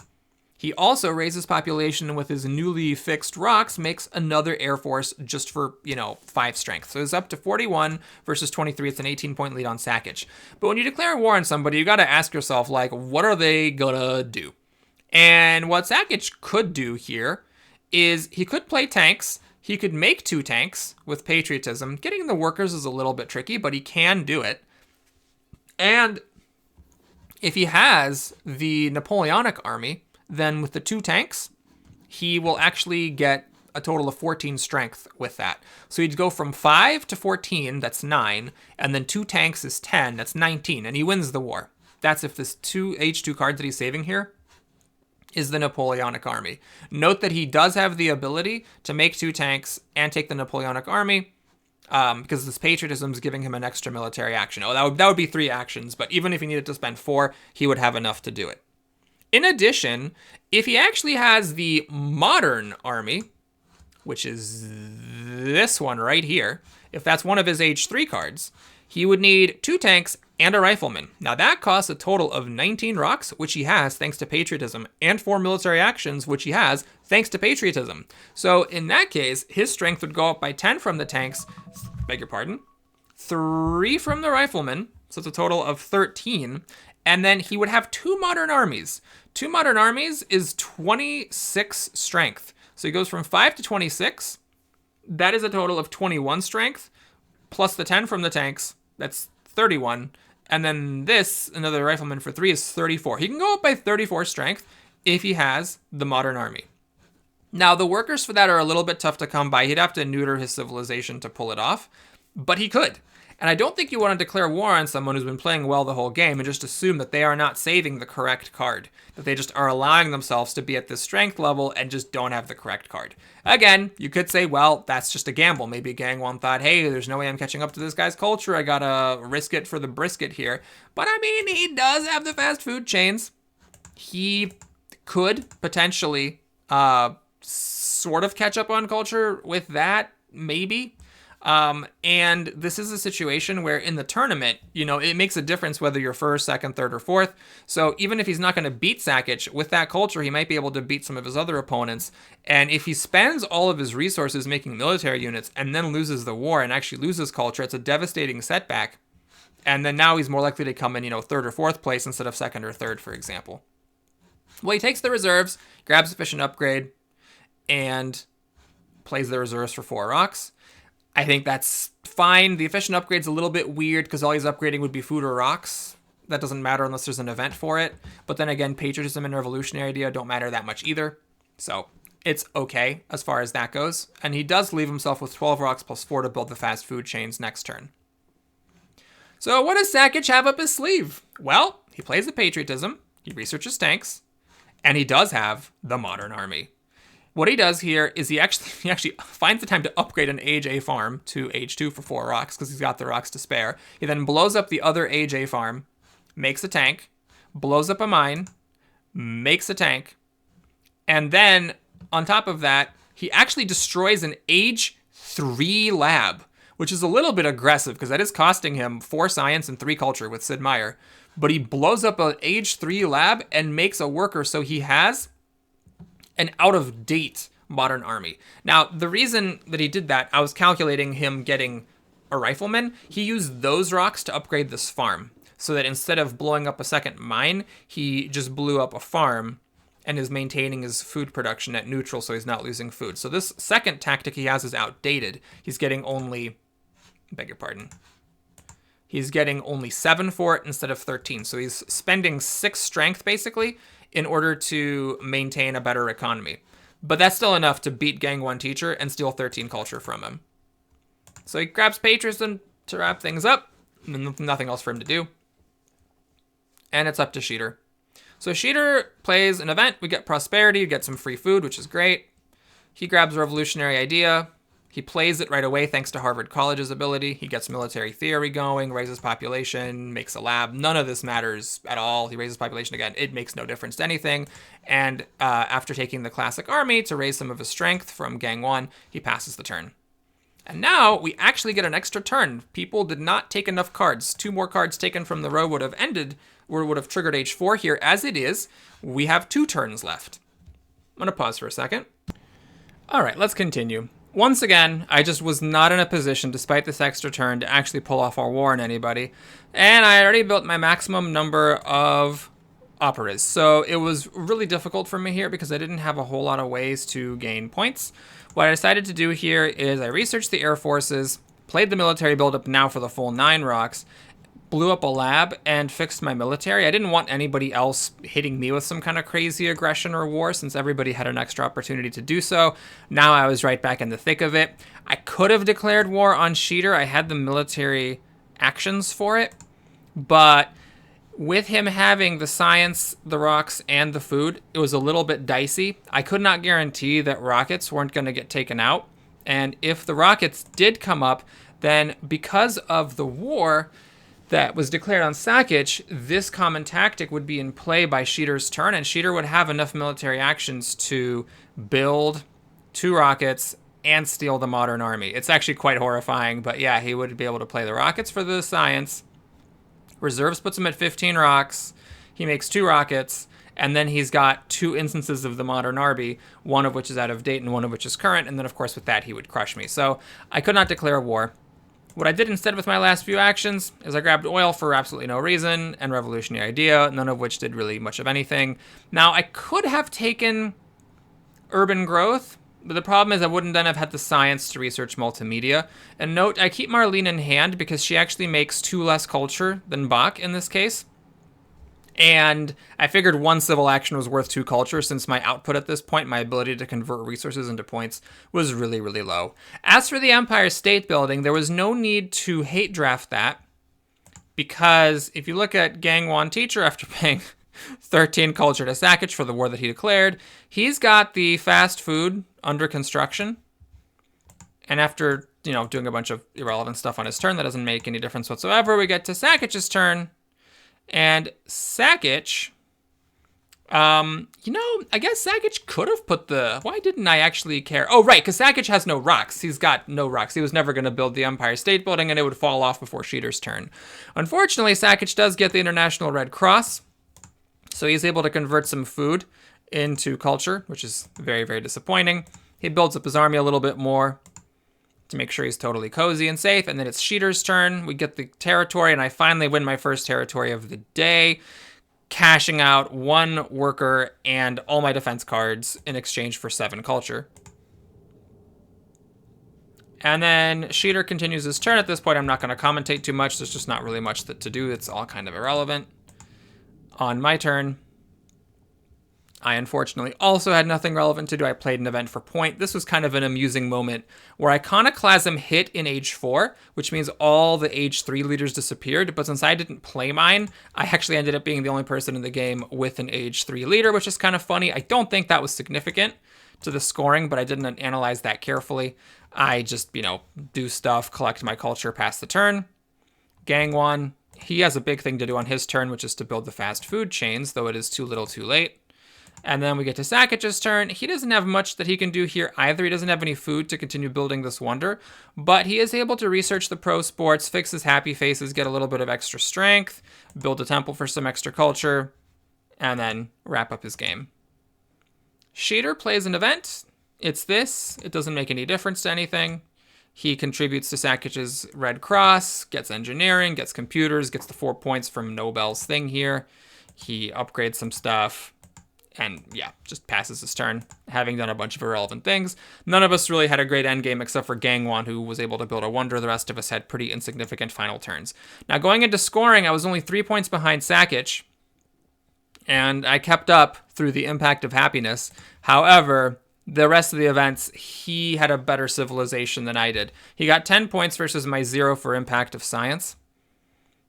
He also raises population with his newly fixed rocks, makes another Air Force just for, 5 strength. So it's up to 41 versus 23. It's an 18-point lead on Sakich. But when you declare war on somebody, you got to ask yourself, like, what are they gonna do? And what Sakich could do here is he could play tanks. He could make 2 tanks with patriotism. Getting the workers is a little bit tricky, but he can do it. And if he has the Napoleonic army, then with the 2 tanks, he will actually get a total of 14 strength with that. So he'd go from 5 to 14, that's 9, and then 2 tanks is 10, that's 19, and he wins the war. That's if this H2 card that he's saving here is the Napoleonic army. Note that he does have the ability to make 2 tanks and take the Napoleonic army, because this patriotism is giving him an extra military action. Oh, that would be 3 actions, but even if he needed to spend 4, he would have enough to do it. In addition, if he actually has the modern army, which is this one right here, if that's one of his H3 cards, he would need 2 tanks and a rifleman. Now that costs a total of 19 rocks, which he has thanks to patriotism, and 4 military actions, which he has thanks to patriotism. So in that case, his strength would go up by 10 from the tanks, 3 from the rifleman, so it's a total of 13, and then he would have 2 modern armies. 2 modern armies is 26 strength. So he goes from 5 to 26. That is a total of 21 strength, plus the 10 from the tanks. That's 31. And then this, another rifleman for 3, is 34. He can go up by 34 strength if he has the modern army. Now, the workers for that are a little bit tough to come by. He'd have to neuter his civilization to pull it off, but he could. And I don't think you want to declare war on someone who's been playing well the whole game and just assume that they are not saving the correct card, that they just are allowing themselves to be at this strength level and just don't have the correct card. Again, you could say, well, that's just a gamble. Maybe Gangwon thought, hey, there's no way I'm catching up to this guy's culture. I gotta risk it for the brisket here. But I mean, he does have the fast food chains. He could potentially sort of catch up on culture with that, maybe. And this is a situation where in the tournament, it makes a difference whether you're first, second, third, or fourth. So even if he's not going to beat Sakich with that culture, he might be able to beat some of his other opponents. And if he spends all of his resources making military units and then loses the war and actually loses culture, it's a devastating setback. And then now he's more likely to come in, third or fourth place instead of second or third, for example. Well, he takes the reserves, grabs efficient upgrade, and plays the reserves for 4 rocks. I think that's fine. The efficient upgrade's a little bit weird because all he's upgrading would be food or rocks. That doesn't matter unless there's an event for it. But then again, patriotism and revolutionary idea don't matter that much either. So it's okay as far as that goes. And he does leave himself with 12 rocks plus 4 to build the fast food chains next turn. So what does Sakich have up his sleeve? Well, he plays the patriotism, he researches tanks, and he does have the modern army. What he does here is he actually finds the time to upgrade an AJ farm to H2 for 4 rocks because he's got the rocks to spare. He then blows up the other AJ farm, makes a tank, blows up a mine, makes a tank, and then on top of that, he actually destroys an Age 3 lab, which is a little bit aggressive because that is costing him 4 science and 3 culture with Sid Meier. But he blows up an Age 3 lab and makes a worker, so he has an out-of-date modern army. Now, the reason that he did that, I was calculating him getting a rifleman. He used those rocks to upgrade this farm, so that instead of blowing up a second mine, he just blew up a farm and is maintaining his food production at neutral so he's not losing food. So this second tactic he has is outdated. He's getting only, he's getting only 7 for it instead of 13. So he's spending 6 strength, basically, in order to maintain a better economy. But that's still enough to beat Gangwon Teacher and steal 13 culture from him. So he grabs patriotism to wrap things up. Nothing else for him to do. And it's up to Sheeter. So Sheeter plays an event. We get prosperity, we get some free food, which is great. He grabs a revolutionary idea. He plays it right away thanks to Harvard College's ability. He gets military theory going, raises population, makes a lab. None of this matters at all. He raises population again. It makes no difference to anything. And after taking the classic army to raise some of his strength from Gang 1, he passes the turn. And now we actually get an extra turn. People did not take enough cards. 2 more cards taken from the row would have ended, or would have triggered H4 here. As it is, we have 2 turns left. I'm going to pause for a second. All right, let's continue. Once again, I just was not in a position, despite this extra turn, to actually pull off our war on anybody. And I already built my maximum number of operas. So it was really difficult for me here because I didn't have a whole lot of ways to gain points. What I decided to do here is I researched the air forces, played the military buildup now for the full 9 rocks, blew up a lab, and fixed my military. I didn't want anybody else hitting me with some kind of crazy aggression or war since everybody had an extra opportunity to do so. Now I was right back in the thick of it. I could have declared war on Sheeter. I had the military actions for it, but with him having the science, the rocks, and the food, it was a little bit dicey. I could not guarantee that rockets weren't going to get taken out, and if the rockets did come up, then because of the war that was declared on Sackage, this common tactic would be in play by Sheeter's turn, and Sheeter would have enough military actions to build 2 rockets and steal the modern army. It's actually quite horrifying, but yeah, he would be able to play the rockets for the science. Reserves puts him at 15 rocks. He makes 2 rockets, and then he's got 2 instances of the modern army, one of which is out of date and one of which is current, and then of course with that he would crush me. So I could not declare war. What I did instead with my last few actions is I grabbed oil for absolutely no reason and revolutionary idea, none of which did really much of anything. Now, I could have taken urban growth, but the problem is I wouldn't then have had the science to research multimedia. And note, I keep Marlene in hand because she actually makes 2 less culture than Bach in this case. And I figured 1 civil action was worth 2 culture since my output at this point, my ability to convert resources into points, was really, really low. As for the Empire State Building, there was no need to hate draft that because if you look at Gang 1 Teacher after paying 13 culture to Sackage for the war that he declared, he's got the fast food under construction. And after, doing a bunch of irrelevant stuff on his turn that doesn't make any difference whatsoever, we get to Sackage's turn. And Sackage, I guess Sackage could have put why didn't I actually care? Oh, right, because Sackage has no rocks. He's got no rocks. He was never going to build the Empire State Building, and it would fall off before Sheeter's turn. Unfortunately, Sackage does get the International Red Cross, so he's able to convert some food into culture, which is very, very disappointing. He builds up his army a little bit more to make sure he's totally cozy and safe. And then it's Sheeter's turn. We get the territory, and I finally win my first territory of the day, cashing out 1 worker and all my defense cards in exchange for 7 culture. And then Sheeter continues his turn. At this point, I'm not going to commentate too much. There's just not really much to do. It's all kind of irrelevant. On my turn, I unfortunately also had nothing relevant to do. I played an event for point. This was kind of an amusing moment where Iconoclasm hit in age 4, which means all the age 3 leaders disappeared. But since I didn't play mine, I actually ended up being the only person in the game with an age 3 leader, which is kind of funny. I don't think that was significant to the scoring, but I didn't analyze that carefully. I just, do stuff, collect my culture, pass the turn. Gang 1, he has a big thing to do on his turn, which is to build the fast food chains, though it is too little too late. And then we get to Sackage's turn. He doesn't have much that he can do here either. He doesn't have any food to continue building this wonder, but he is able to research the pro sports, fix his happy faces, get a little bit of extra strength, build a temple for some extra culture, and then wrap up his game. Sheeter plays an event. It's this. It doesn't make any difference to anything. He contributes to Sackage's Red Cross, gets engineering, gets computers, gets the 4 points from Nobel's thing here. He upgrades some stuff. And yeah, just passes his turn, having done a bunch of irrelevant things. None of us really had a great endgame except for Gang 1, who was able to build a wonder. The rest of us had pretty insignificant final turns. Now, going into scoring, I was only 3 points behind Sackage, and I kept up through the impact of happiness. However, the rest of the events, he had a better civilization than I did. He got 10 points versus my 0 for impact of science.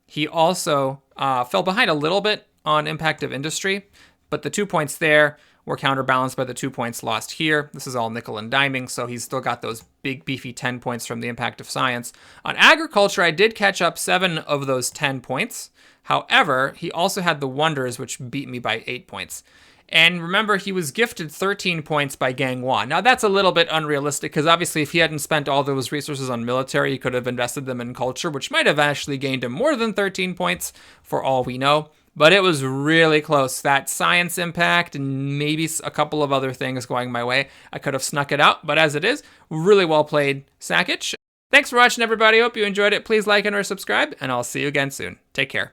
He also fell behind a little bit on impact of industry, but the 2 points there were counterbalanced by the 2 points lost here. This is all nickel and diming, so he's still got those big beefy 10 points from the impact of science. On agriculture, I did catch up 7 of those 10 points. However, he also had the wonders, which beat me by 8 points. And remember, he was gifted 13 points by Gang 1. Now, that's a little bit unrealistic, because obviously if he hadn't spent all those resources on military, he could have invested them in culture, which might have actually gained him more than 13 points, for all we know. But it was really close. That science impact and maybe a couple of other things going my way, I could have snuck it out. But as it is, really well played, Sakic. Thanks for watching, everybody. Hope you enjoyed it. Please like and or subscribe, and I'll see you again soon. Take care.